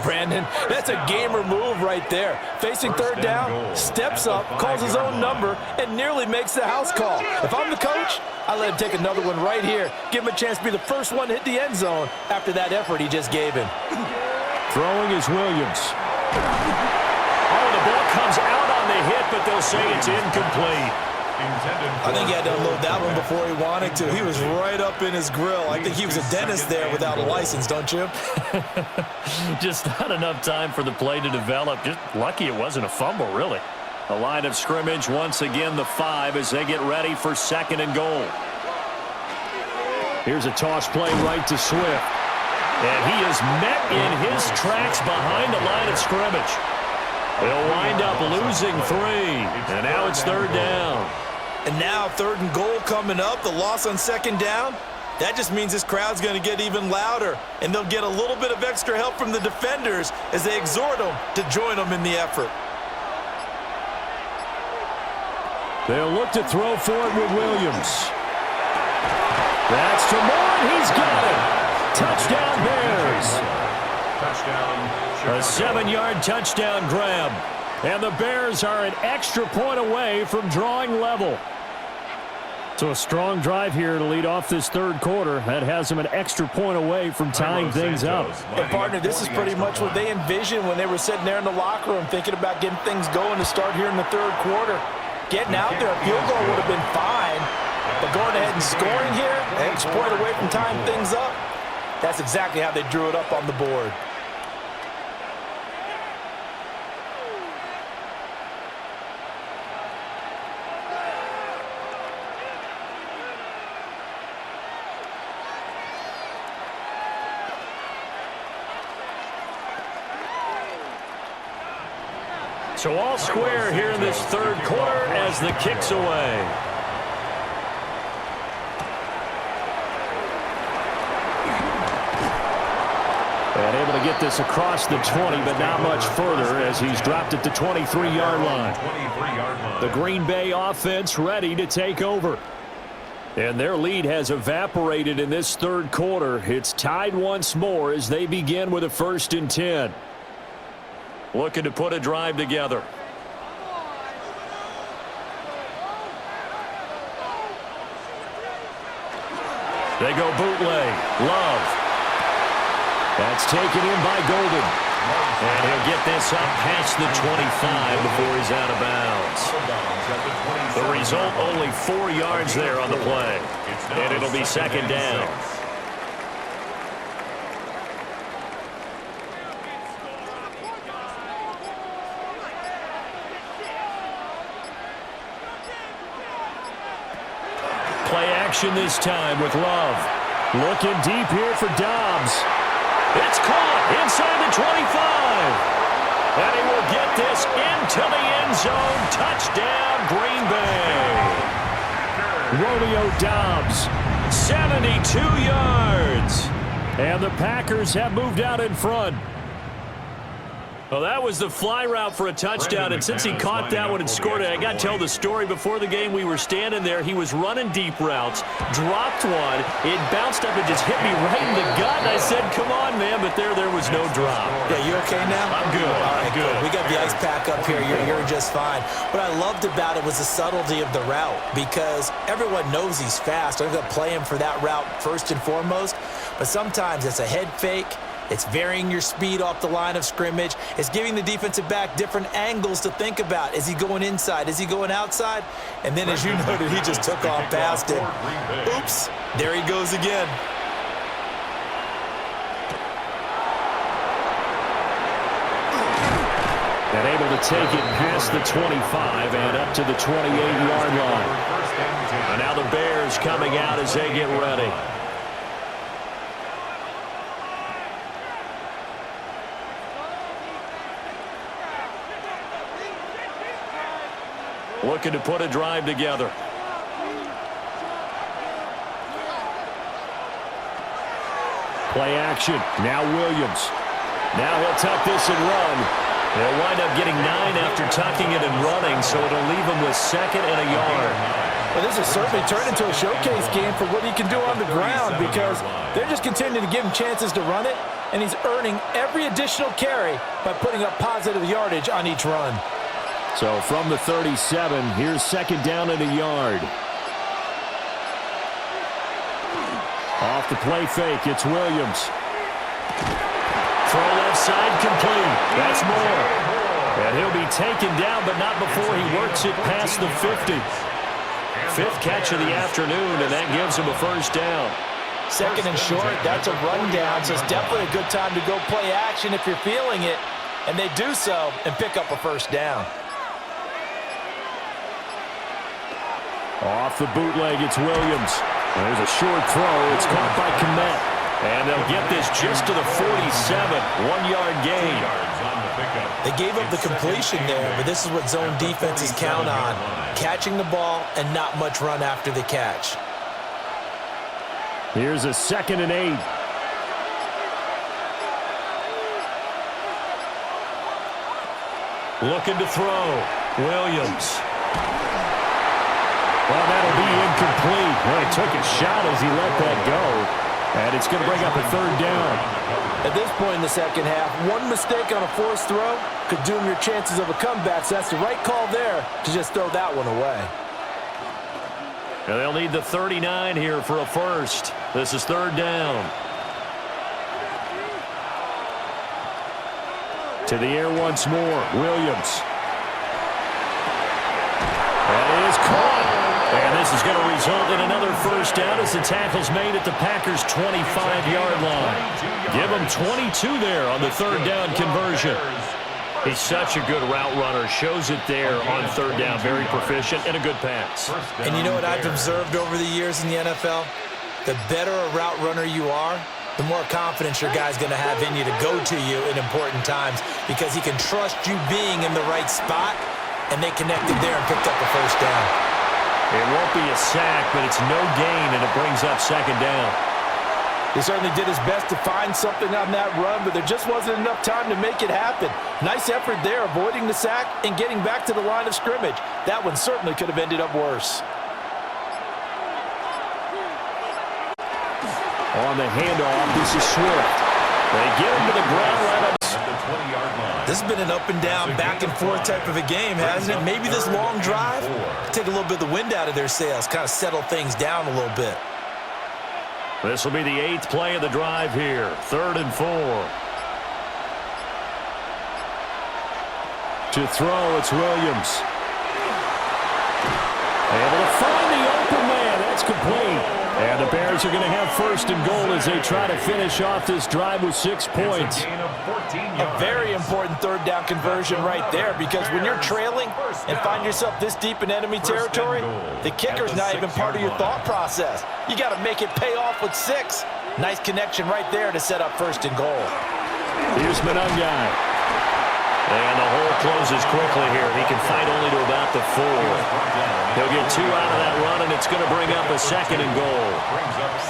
Brandon, that's a gamer move right there. Facing 3rd down, steps up, calls his own number, and nearly makes the house call. If I'm the coach, I let him take another one right here. Give him a chance to be the first one to hit the end zone after that effort he just gave him. Throwing is Williams. Oh, the ball comes out on the hit, but they'll say it's incomplete. I think he had to unload that one before he wanted to. He was right up in his grill. I think he was a dentist there without a license, don't you? Just not enough time for the play to develop. Just lucky it wasn't a fumble, really. The line of scrimmage, once again, the 5 as they get ready for 2nd and goal. Here's a toss play right to Swift. And he is met in his tracks behind the line of scrimmage. They'll wind up losing 3. And now it's 3rd down. And now 3rd and goal coming up. The loss on 2nd down. That just means this crowd's going to get even louder. And they'll get a little bit of extra help from the defenders as they exhort them to join them in the effort. They'll look to throw for it with Williams. That's to Moore. He's got it. Touchdown Bears. A 7-yard touchdown grab. And the Bears are an extra point away from drawing level. So a strong drive here to lead off this third quarter. That has them an extra point away from tying things up. And partner, this is pretty much what they envisioned when they were sitting there in the locker room thinking about getting things going to start here in the third quarter. Getting out there, a field goal would have been fine. But going ahead and scoring here, an extra point away from tying things up, that's exactly how they drew it up on the board. So all square here in this third quarter as the kick's away. And able to get this across the 20, but not much further as he's dropped it to 23-yard line. The Green Bay offense ready to take over. And their lead has evaporated in this third quarter. It's tied once more as they begin with a 1st and 10. Looking to put a drive together. They go bootleg. Love. That's taken in by Golden. And he'll get this up past the 25 before he's out of bounds. The result, only 4 yards there on the play. And it'll be 2nd down. Play action this time with Love. Looking deep here for Dobbs. It's caught inside the 25. And he will get this into the end zone. Touchdown, Green Bay. Romeo Dobbs, 72 yards. And the Packers have moved out in front. Well, that was the fly route for a touchdown, and since he caught that one and scored it, I got to tell the story. Before the game, we were standing there. He was running deep routes, dropped one. It bounced up and just hit me right in the gut, and I said, come on, man, but there was no drop. Yeah, you okay now? I'm good. All right, I'm good. We got the ice pack up here. You're just fine. What I loved about it was the subtlety of the route, because everyone knows he's fast. I'm going to play him for that route first and foremost, but sometimes it's a head fake. It's varying your speed off the line of scrimmage. It's giving the defensive back different angles to think about. Is he going inside? Is he going outside? And then, as you noted, he just took off past it. Oops, there he goes again. And able to take it past the 25 and up to the 28-yard line. And now the Bears coming out as they get ready. Looking to put a drive together. Play action. Now Williams. Now he'll tuck this and run. He'll wind up getting 9 after tucking it and running, so it'll leave him with 2nd and a yard. Well, this has certainly turned into a showcase game for what he can do on the ground, because they're just continuing to give him chances to run it, and he's earning every additional carry by putting up positive yardage on each run. So from the 37, here's 2nd down and a yard. Off the play fake, it's Williams. Throw left side complete. That's more. And he'll be taken down, but not before he works it past the 50. 5th catch of the afternoon, and that gives him a 1st down. 2nd and short, that's a rundown, so it's definitely a good time to go play action if you're feeling it. And they do so and pick up a 1st down. Off the bootleg, it's Williams. There's a short throw. It's caught by Kmet. And they'll get this just to the 47. 1-yard gain. They gave up the completion there, but this is what zone defenses count on. Catching the ball and not much run after the catch. Here's a 2nd and 8. Looking to throw. Williams. Well, that'll be incomplete. Well, he took a shot as he let that go. And it's going to bring up a 3rd down. At this point in the second half, one mistake on a forced throw could doom your chances of a comeback. So that's the right call there to just throw that one away. And they'll need the 39 here for a first. This is third down. To the air once more. Williams. That is caught. And this is going to result in another first down as the tackle's made at the Packers' 25-yard line. Give them 22 there on the third down conversion. He's such a good route runner. Shows it there on third down. Very proficient and a good pass. And you know what I've observed over the years in the NFL? The better a route runner you are, the more confidence your guy's going to have in you to go to you in important times because he can trust you being in the right spot, and they connected there and picked up the first down. It won't be a sack, but it's no gain, and it brings up second down. He certainly did his best to find something on that run, but there just wasn't enough time to make it happen. Nice effort there, avoiding the sack and getting back to the line of scrimmage. That one certainly could have ended up worse. On the handoff, this is Swift. They get him to the ground right up. This has been an up and down, back and forth type of a game, hasn't it? Maybe this long drive, take a little bit of the wind out of their sails, kind of settle things down a little bit. This will be the 8th play of the drive here. 3rd and 4. To throw, it's Williams. Able to find the open man. That's complete. And the Bears are going to have 1st and goal as they try to finish off this drive with 6 points. A very important third down conversion right there, because when you're trailing and find yourself this deep in enemy territory, the kicker's not even part of your thought process. You got to make it pay off with 6. Nice connection right there to set up 1st and goal. Here's Manungai. And the hole closes quickly here. He can fight only to about the 4. He'll get 2 out of that run, and it's going to bring up a 2nd and goal.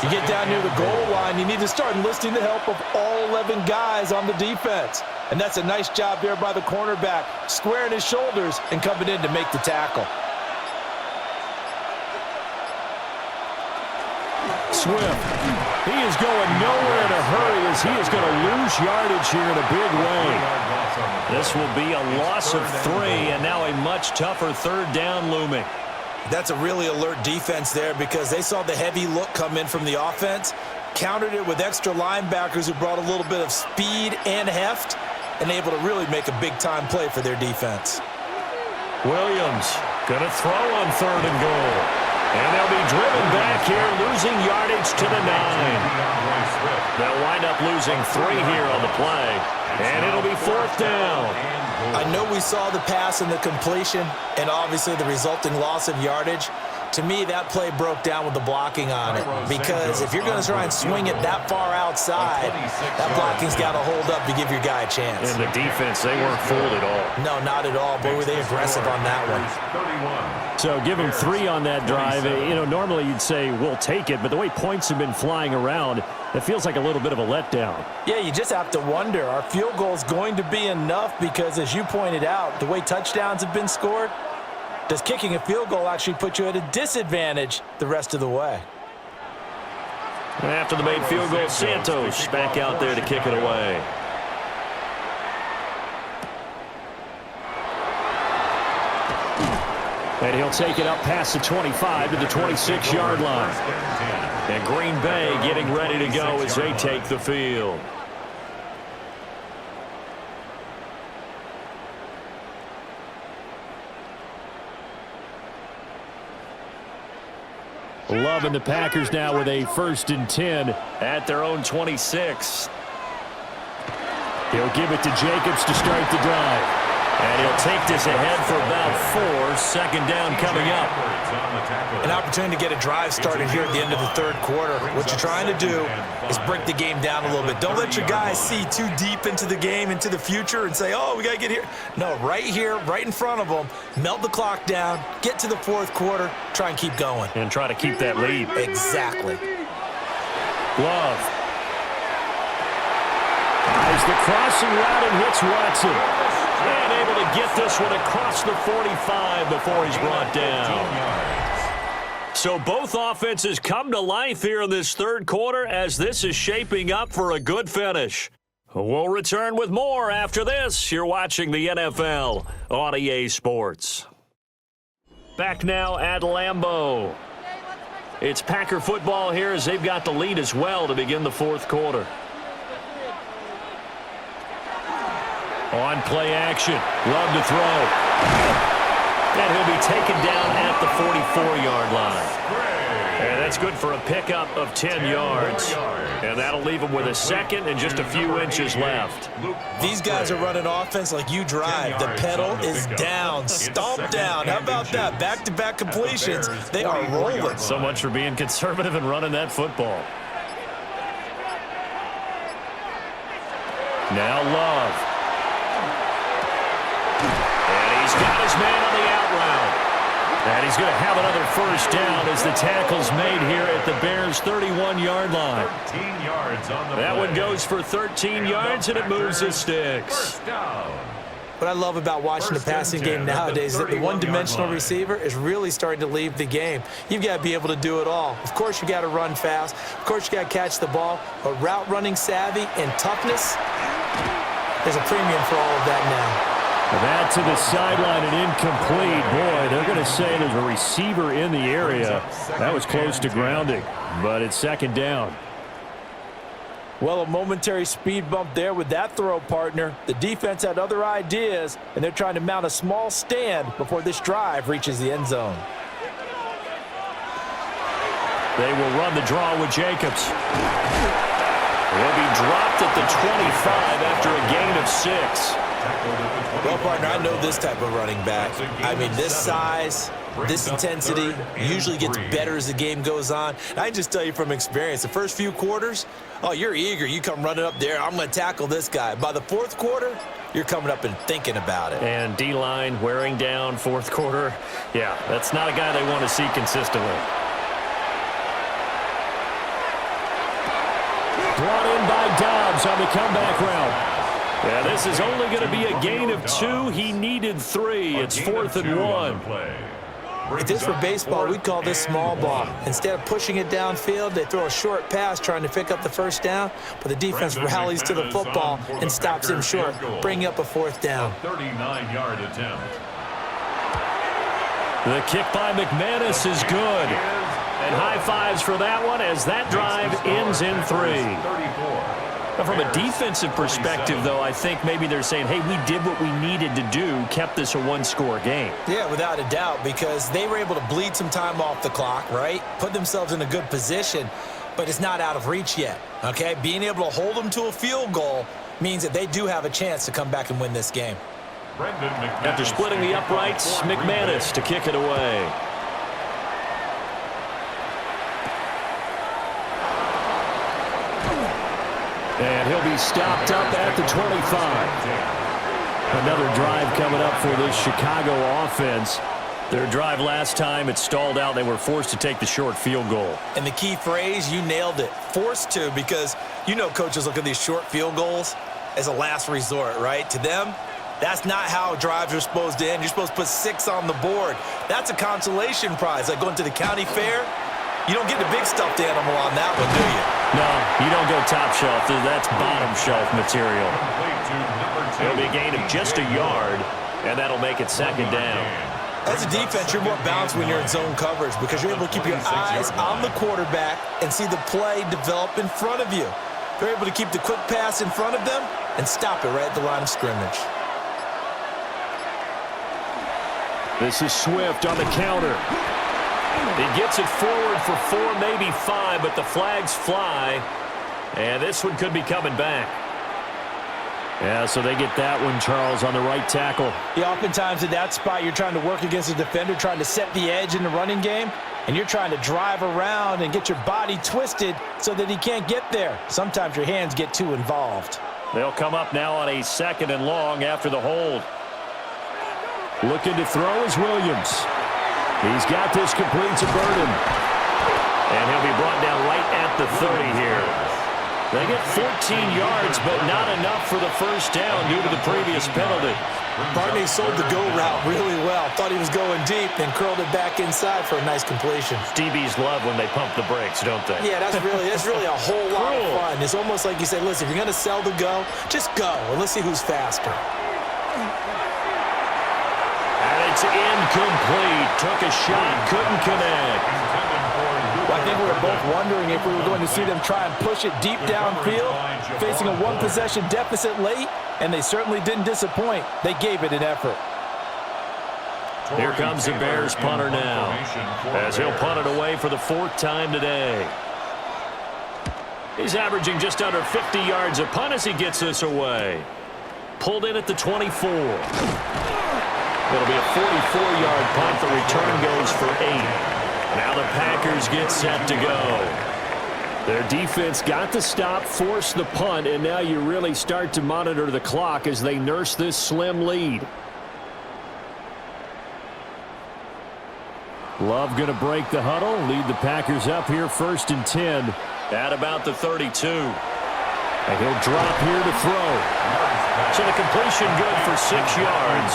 You get down near the goal line, you need to start enlisting the help of all 11 guys on the defense. And that's a nice job there by the cornerback, squaring his shoulders and coming in to make the tackle. Swift. He is going nowhere in a hurry as he is going to lose yardage here in a big way. This will be a loss of 3, and now a much tougher 3rd down looming. That's a really alert defense there because they saw the heavy look come in from the offense, countered it with extra linebackers who brought a little bit of speed and heft, and able to really make a big-time play for their defense. Williams going to throw on 3rd and goal. And they'll be driven back here, losing yardage to the 9. They'll wind up losing 3 here on the play, and it'll be 4th down. I know we saw the pass and the completion and obviously the resulting loss of yardage. To me, that play broke down with the blocking on it because if you're going to try and swing it that far outside, that blocking's got to hold up to give your guy a chance. And the defense, they weren't fooled at all. No, not at all. Boy, were they aggressive on that one. So give him 3 on that drive. You know, normally you'd say we'll take it, but the way points have been flying around, it feels like a little bit of a letdown. Yeah, you just have to wonder, are field goals going to be enough? Because as you pointed out, the way touchdowns have been scored, does kicking a field goal actually put you at a disadvantage the rest of the way? After the made field goal, Santos back out there to kick it away. And he'll take it up past the 25 to the 26-yard line. And Green Bay getting ready to go as they take the field. Loving the Packers now with a 1st and 10 at their own 26. He'll give it to Jacobs to start the drive. And he'll take this ahead for about 4. 2nd down coming up. An opportunity to get a drive started here at the end of the 3rd quarter. What you're trying to do is break the game down a little bit. Don't let your guys see too deep into the game, into the future, and say, oh, we got to get here. No, right here, right in front of them, melt the clock down, get to the 4th quarter, try and keep going. And try to keep that lead. Exactly. Love. As the crossing route and hits Watson. And able to get this one across the 45 before he's brought down. So both offenses come to life here in this 3rd quarter as this is shaping up for a good finish. We'll return with more after this. You're watching the NFL on EA Sports. Back now at Lambeau. It's Packer football here as they've got the lead as well to begin the fourth quarter. On play action. Love to throw. And he'll be taken down at the 44-yard line. And that's good for a pickup of 10 yards. And that'll leave him with a second and just a few inches left. These guys are running offense like you drive. The pedal is down, stomped down. How about that? Back-to-back completions. They are rolling. So much for being conservative and running that football. Now Love. And he's got his man on the out route. And he's going to have another first down as the tackle's made here at the Bears' 31-yard line. 13 yards on the That play. one goes for 13 yards, and it moves the sticks. First down. What I love about watching the passing game nowadays is that the one-dimensional receiver is really starting to leave the game. You've got to be able to do it all. Of course, you got to run fast. Of course, you got to catch the ball. But route running savvy and toughness, there's a premium for all of that now. That to the sideline and incomplete. Boy, they're going to say there's a receiver in the area. That was close to grounding, but it's second down. Well, a momentary speed bump there with that throw, partner. The defense had other ideas, and they're trying to mount a small stand before this drive reaches the end zone. They will run the draw with Jacobs. He'll be dropped at the 25 after a gain of 6. Well, partner, I know this type of running back. I mean, this size, this intensity usually gets better as the game goes on. And I can just tell you from experience, the first few quarters, oh, you're eager. You come running up there, I'm going to tackle this guy. By the fourth quarter, you're coming up and thinking about it. And D-line wearing down fourth quarter. Yeah, that's not a guy they want to see consistently. Brought in by Dobbs on the comeback route. Yeah, this is only going to be a gain of 2. He needed 3. It's 4th and 1. If this were baseball, we'd call this small ball. Instead of pushing it downfield, they throw a short pass trying to pick up the first down, but the defense rallies to the football and stops him short, bringing up a 4th down. 39-yard attempt. The kick by McManus is good. And high fives for that one as that drive ends in 3. Now, from a defensive perspective, though, I think maybe they're saying, hey, we did what we needed to do, kept this a one-score game. Yeah, without a doubt, because they were able to bleed some time off the clock, right? Put themselves in a good position, but it's not out of reach yet, okay? Being able to hold them to a field goal means that they do have a chance to come back and win this game. After splitting the uprights, McManus to kick it away. And he'll be stopped up at the 25. Another drive coming up for this Chicago offense. Their drive last time, it stalled out. They were forced to take the short field goal. And the key phrase, you nailed it, forced to, because you know coaches look at these short field goals as a last resort, right? To them, that's not how drives are supposed to end. You're supposed to put 6 on the board. That's a consolation prize, like going to the county fair. You don't get the big stuffed animal on that one, do you? No, you don't go top shelf. That's bottom shelf material. It'll be a gain of just a yard, and that'll make it second down. As a defense, you're more balanced when you're in zone coverage because you're able to keep your eyes on the quarterback and see the play develop in front of you. You're able to keep the quick pass in front of them and stop it right at the line of scrimmage. This is Swift on the counter. He gets it forward for 4, maybe 5, but the flags fly. And this one could be coming back. Yeah, so they get that one, Charles, on the right tackle. Yeah, oftentimes at that spot, you're trying to work against a defender, trying to set the edge in the running game, and you're trying to drive around and get your body twisted so that he can't get there. Sometimes your hands get too involved. They'll come up now on a 2nd and long after the hold. Looking to throw is Williams. He's got this complete to Burden. And he'll be brought down right at the 30 here. They get 14 yards, but not enough for the first down due to the previous penalty. Barney sold the go route really well. Thought he was going deep, then curled it back inside for a nice completion. DBs love when they pump the brakes, don't they? Yeah, that's really a whole lot of fun. It's almost like you say, listen, if you're going to sell the go, just go, and let's see who's faster. And it's incomplete. Took a shot, couldn't connect. Well, think we were both wondering if we were going to see them try and push it deep downfield, facing a one-possession deficit late, and they certainly didn't disappoint. They gave it an effort. Here comes the Bears punter now, as he'll punt it away for the 4th time today. He's averaging just under 50 yards a punt as he gets this away. Pulled in at the 24. It'll be a 44-yard punt. The return goes for 8. Now the Packers get set to go. Their defense got the stop, forced the punt, and now you really start to monitor the clock as they nurse this slim lead. Love going to break the huddle, lead the Packers up here 1st and 10 at about the 32. And he'll drop here to throw. So the completion good for 6 yards.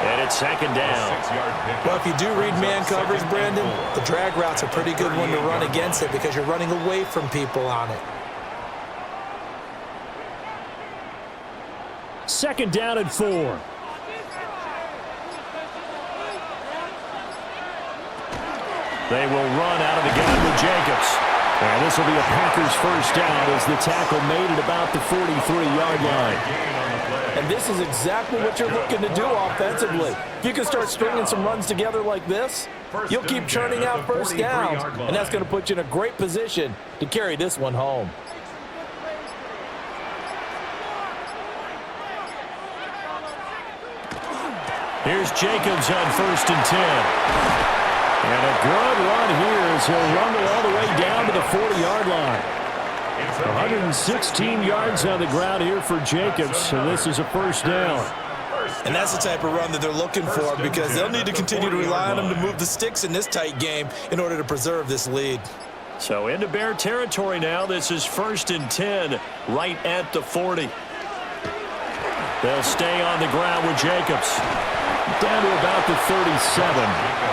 And it's 2nd down. Well, if you do read man coverage, Brandon, the drag route's a pretty good one to run against it because you're running away from people on it. 2nd down and 4. They will run out of the gun with Jacobs. And this will be a Packers 1st down as the tackle made at about the 43-yard line. And this is exactly what you're looking to do offensively. If you can start stringing some runs together like this, you'll keep churning out 1st downs, and that's going to put you in a great position to carry this one home. Here's Jacobs on 1st and 10. And a good run here as he'll rumble all the way down to the 40-yard line. 116 yards on the ground here for Jacobs, and this is a 1st down. And that's the type of run that they're looking for because they'll need to continue to rely on him to move the sticks in this tight game in order to preserve this lead. So into Bear territory now. This is 1st and 10 right at the 40. They'll stay on the ground with Jacobs. Down to about the 37.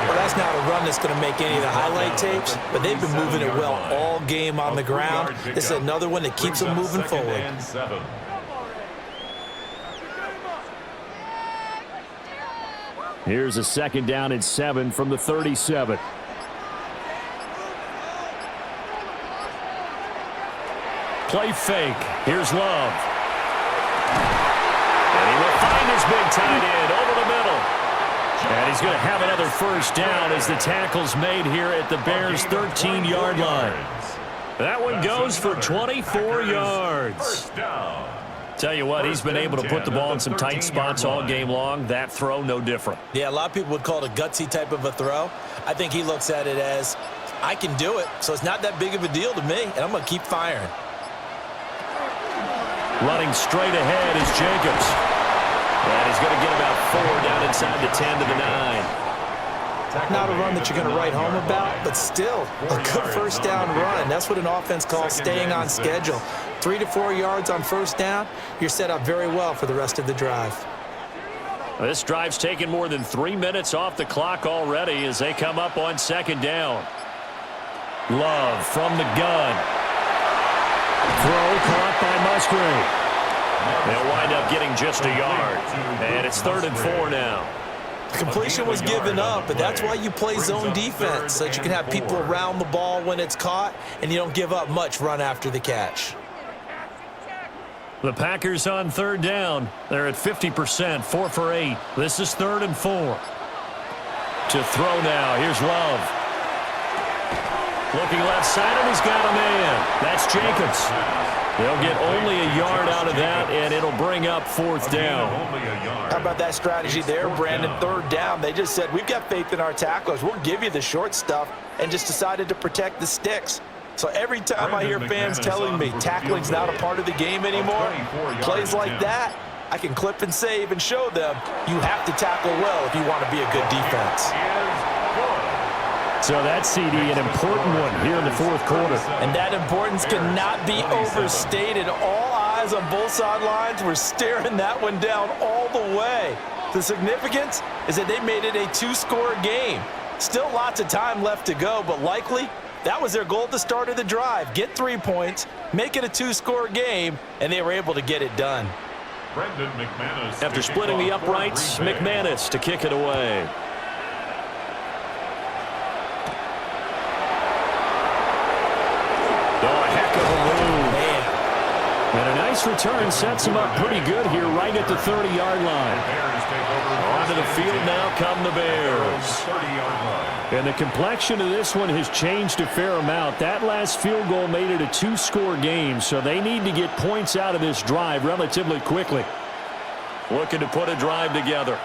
Well, that's not a run that's going to make any of the highlight tapes, but they've been moving it well all game on the ground. This is another one that keeps them moving forward. Here's a 2nd down and 7 from the 37. Play fake. Here's Love. And he will find his big tight end over the middle. And he's going to have another 1st down as the tackle's made here at the Bears' 13-yard line. That one goes for 24 yards. Tell you what, he's been able to put the ball in some tight spots all game long. That throw, no different. Yeah, a lot of people would call it a gutsy type of a throw. I think he looks at it as, I can do it, so it's not that big of a deal to me, and I'm going to keep firing. Running straight ahead is Jacobs. And he's going to get about 4 down inside the 10 to the 9. Not a run that you're going to write home about, but still a good 1st down run. That's what an offense calls staying on schedule. 3 to 4 yards on 1st down, you're set up very well for the rest of the drive. This drive's taken more than 3 minutes off the clock already as they come up on 2nd down. Love from the gun. Throw caught by Musgrave. They'll wind up getting just a yard. And it's 3rd and 4 now. The completion was given up, but that's why you play zone defense, so that you can have people around the ball when it's caught, and you don't give up much run after the catch. The Packers on 3rd down. They're at 50%, 4 for 8. This is 3rd and 4. To throw now. Here's Love. Looking left side, and he's got a man. That's Jacobs. They'll get only a yard out of that, and it'll bring up 4th down. How about that strategy there, Brandon? 3rd down. They just said, we've got faith in our tacklers. We'll give you the short stuff, and just decided to protect the sticks. So every time I hear fans telling me tackling's not a part of the game anymore, plays like that, I can clip and save and show them you have to tackle well if you want to be a good defense. So that CD, an important one here in the 4th quarter. And that importance cannot be overstated. All eyes on both sidelines were staring that one down all the way. The significance is that they made it a 2-score game. Still lots of time left to go, but likely that was their goal at the start of the drive. Get 3 points, make it a 2-score game, and they were able to get it done. After splitting the uprights, McManus to kick it away. this return sets him up pretty good here right at the 30-yard line. Onto the field now come the Bears. And the complexion of this one has changed a fair amount. That last field goal made it a two-score game, so they need to get points out of this drive relatively quickly. Looking to put a drive together.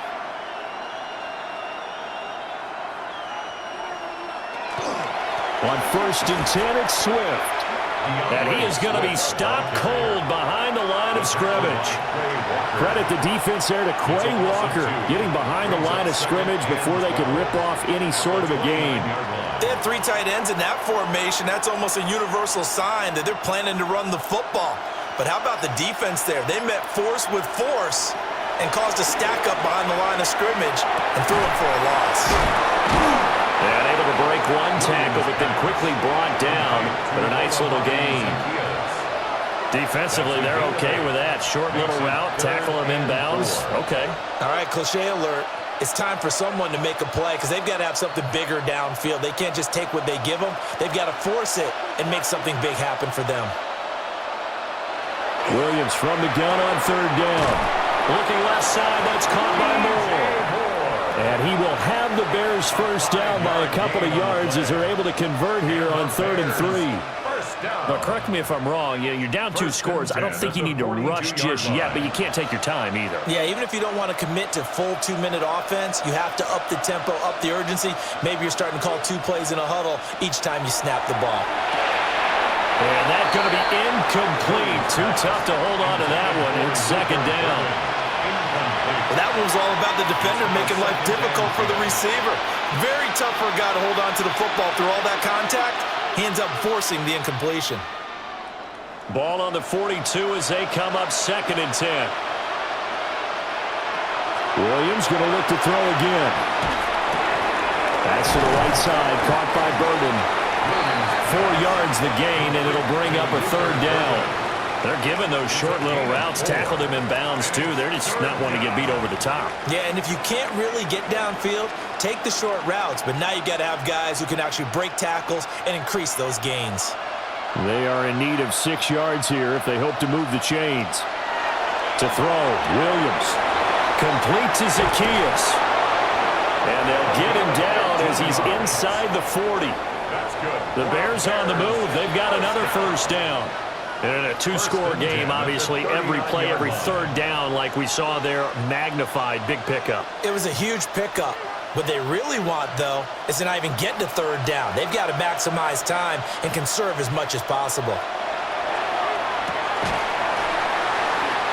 On 1st and 10, it's Swift. And he is going to be stopped cold behind the line of scrimmage. Credit the defense there to Quay Walker getting behind the line of scrimmage before they could rip off any sort of a gain. They have 3 tight ends in that formation. That's almost a universal sign that they're planning to run the football. But how about the defense there? They met force with force and caused a stack up behind the line of scrimmage and threw him for a loss. And able to break one tackle, but then quickly brought down. But a nice little gain. Defensively, they're okay with that. Short little route, tackle him inbounds. Okay. All right, cliche alert. It's time for someone to make a play because they've got to have something bigger downfield. They can't just take what they give them. They've got to force it and make something big happen for them. Williams from the gun on 3rd down. Looking left side, that's caught by Moore. And he will have the Bears first down by a couple of yards as they're able to convert here on 3rd and 3. Now, correct me if I'm wrong. You're down 2 scores. I don't think you need to rush just yet, but you can't take your time either. Yeah, even if you don't want to commit to full 2-minute offense, you have to up the tempo, up the urgency. Maybe you're starting to call 2 plays in a huddle each time you snap the ball. And that's going to be incomplete. Too tough to hold on to that one. It's 2nd down. Well, that one was all about the defender making life difficult for the receiver. Very tough for a guy to hold on to the football through all that contact. He ends up forcing the incompletion. Ball on the 42 as they come up 2nd and 10. Williams going to look to throw again. Pass to the right side, caught by Burden. 4 yards the gain, and it'll bring up a 3rd down. They're giving those short little routes, tackled him in bounds too. They're just not wanting to get beat over the top. Yeah, and if you can't really get downfield, take the short routes. But now you've got to have guys who can actually break tackles and increase those gains. They are in need of 6 yards here if they hope to move the chains. To throw, Williams. Complete to Zacchaeus. And they'll get him down as he's inside the 40. The Bears on the move. They've got another first down. And in a 2-score game, obviously, every play, every 3rd down, like we saw there, magnified, big pickup. It was a huge pickup. What they really want, though, is to not even get to 3rd down. They've got to maximize time and conserve as much as possible.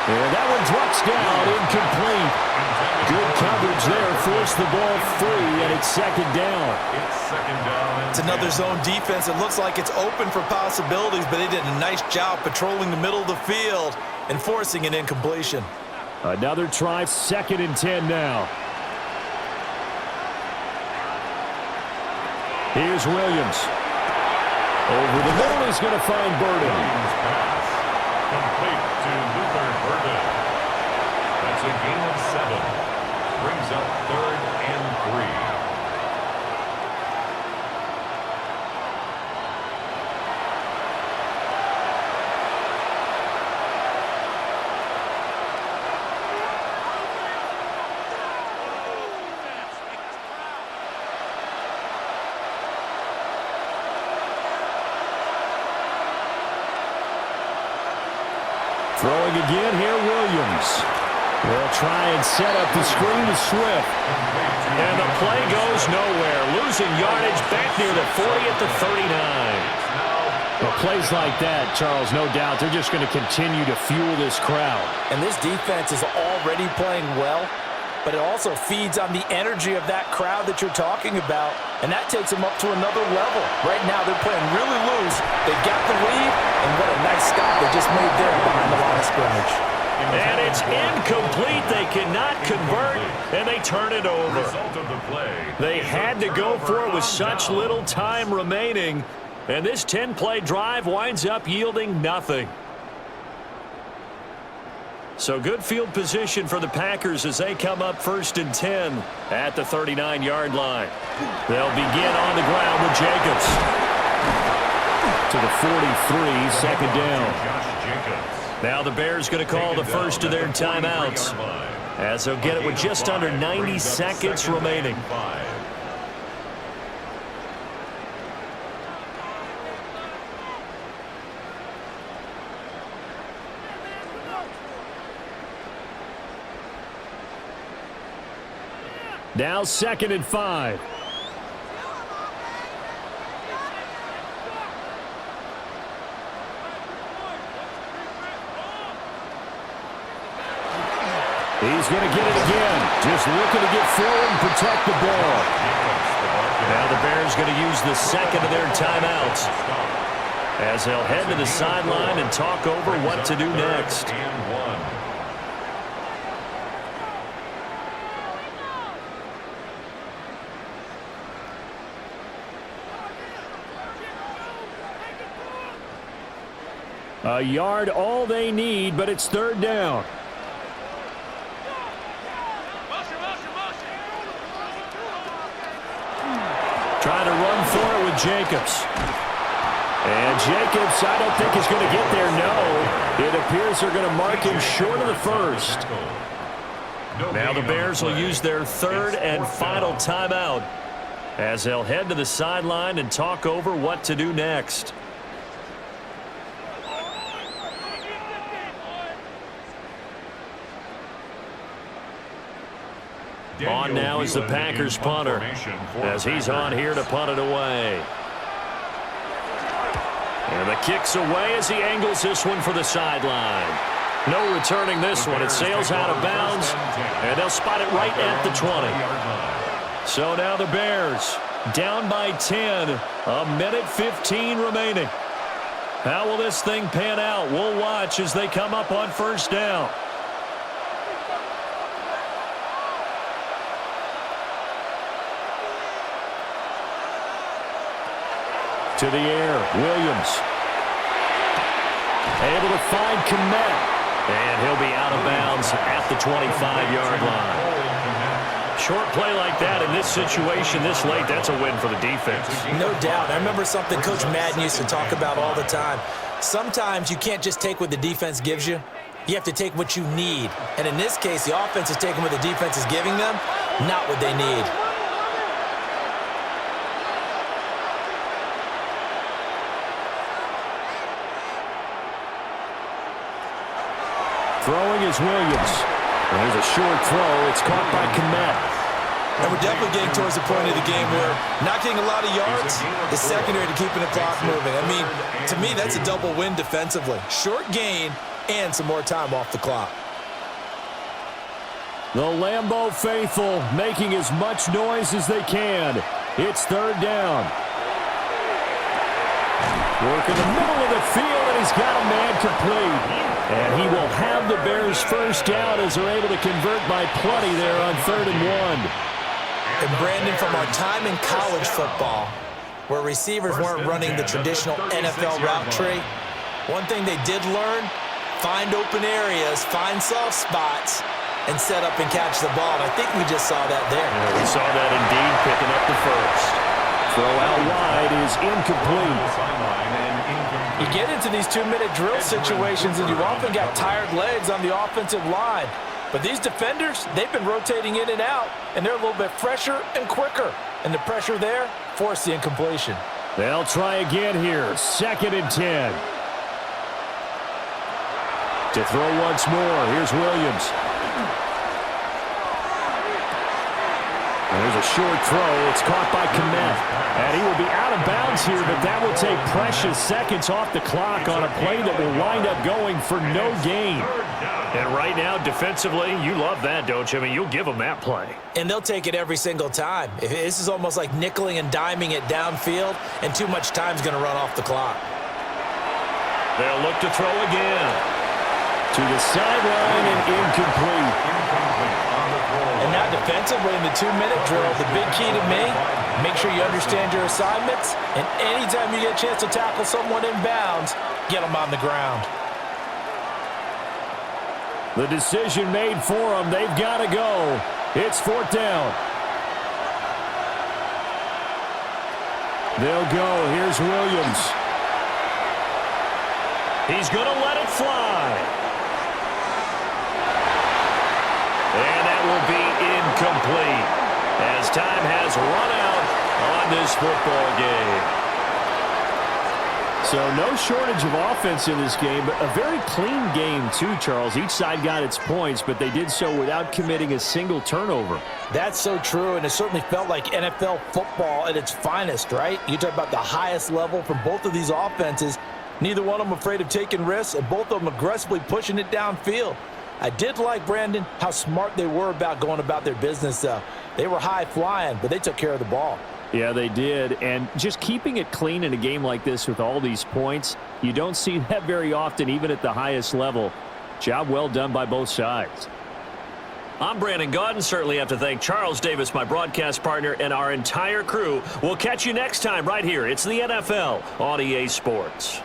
And that one drops down, incomplete. Good coverage there, forced the ball free, and it's 2nd down. It's another zone defense. It looks like it's open for possibilities, but they did a nice job patrolling the middle of the field and forcing an incompletion. Another try, 2nd and 10 now. Here's Williams. Over the middle, he's going to find Burden. Complete to Luther Burden. That's a gain of 7. Brings up 3rd and 3. Throwing again here, Williams. They'll try and set up the screen to Swift. And the play goes nowhere. Losing yardage back near the 40 at the 39. Well, plays like that, Charles, no doubt, they're just going to continue to fuel this crowd. And this defense is already playing well, but it also feeds on the energy of that crowd that you're talking about, and that takes them up to another level. Right now, they're playing really loose. They've got the lead, and what a nice stop they just made there behind the line of scrimmage. And it's incomplete. They cannot convert, and they turn it over. They had to go for it with such little time remaining, and this 10-play drive winds up yielding nothing. So good field position for the Packers as they come up 1st and 10 at the 39-yard line. They'll begin on the ground with Jacobs. To the 43, 2nd down. Josh Jacobs. Now the Bears going to call the first of their timeouts, as they'll get it with just under 90 seconds remaining. Now 2nd and 5. He's going to get it again. Just looking to get forward and protect the ball. Now the Bears going to use the second of their timeouts, as they'll head to the sideline and talk over what to do next. A yard all they need, but it's 3rd down. Trying to run for it with Jacobs. And Jacobs, I don't think is going to get there, no. It appears they're going to mark him short of the first. Now the Bears will use their 3rd and final timeout, as they'll head to the sideline and talk over what to do next. On now is the Packers punter, as he's on here to punt it away. And the kick's away as he angles this one for the sideline. No returning this one. It sails out of bounds, and they'll spot it right at the 20. So now the Bears down by 10, a minute 15 remaining. How will this thing pan out? We'll watch as they come up on 1st down. To the air, Williams. Able to find Kmet. And he'll be out of bounds at the 25-yard line. Short play like that in this situation this late, that's a win for the defense. No doubt. I remember something Coach Madden used to talk about all the time. Sometimes you can't just take what the defense gives you. You have to take what you need. And in this case, the offense is taking what the defense is giving them, not what they need. Throwing is Williams. There's a short throw. It's caught by Kmet. And we're definitely getting towards the point of the game where not getting a lot of yards is secondary to keeping the clock moving. I mean, to me, that's a double win defensively. Short gain and some more time off the clock. The Lambeau faithful making as much noise as they can. It's 3rd down. Work in the middle of the field, and he's got a man complete. And he will have the Bears' 1st down as they're able to convert by plenty there on 3rd and 1. And Brandon, from our time in college football, where receivers weren't running the traditional NFL route tree, one thing they did learn, find open areas, find soft spots, and set up and catch the ball. And I think we just saw that there. Yeah, we saw that indeed, picking up the first. Throw out wide is incomplete. You get into these 2-minute drill situations, and you've often got tired legs on the offensive line. But these defenders, they've been rotating in and out, and they're a little bit fresher and quicker. And the pressure there forced the incompletion. They'll try again here. 2nd and 10. To throw once more, here's Williams. There's a short throw. It's caught by Kmet. And he will be out of bounds here, but that will take precious seconds off the clock on a play that will wind up going for no gain. And right now, defensively, you love that, don't you? I mean, you'll give them that play. And they'll take it every single time. This is almost like nickeling and diming it downfield, and too much time's going to run off the clock. They'll look to throw again. To the sideline and incomplete. And now defensively in the 2-minute drill, the big key to me, make sure you understand your assignments, and anytime you get a chance to tackle someone in bounds, get them on the ground. The decision made for them. They've got to go. It's 4th down. They'll go. Here's Williams. He's going to let it fly. And that will be incomplete as time has run out on this football game. So no shortage of offense in this game, but a very clean game too, Charles. Each side got its points, but they did so without committing a single turnover. That's so true, and it certainly felt like NFL football at its finest, right? You talk about the highest level from both of these offenses. Neither one of them afraid of taking risks, and both of them aggressively pushing it downfield. I did like, Brandon, how smart they were about going about their business. They were high flying, but they took care of the ball. Yeah, they did. And just keeping it clean in a game like this with all these points, you don't see that very often, even at the highest level. Job well done by both sides. I'm Brandon Gaudin. Certainly have to thank Charles Davis, my broadcast partner, and our entire crew. We'll catch you next time right here. It's the NFL on EA Sports.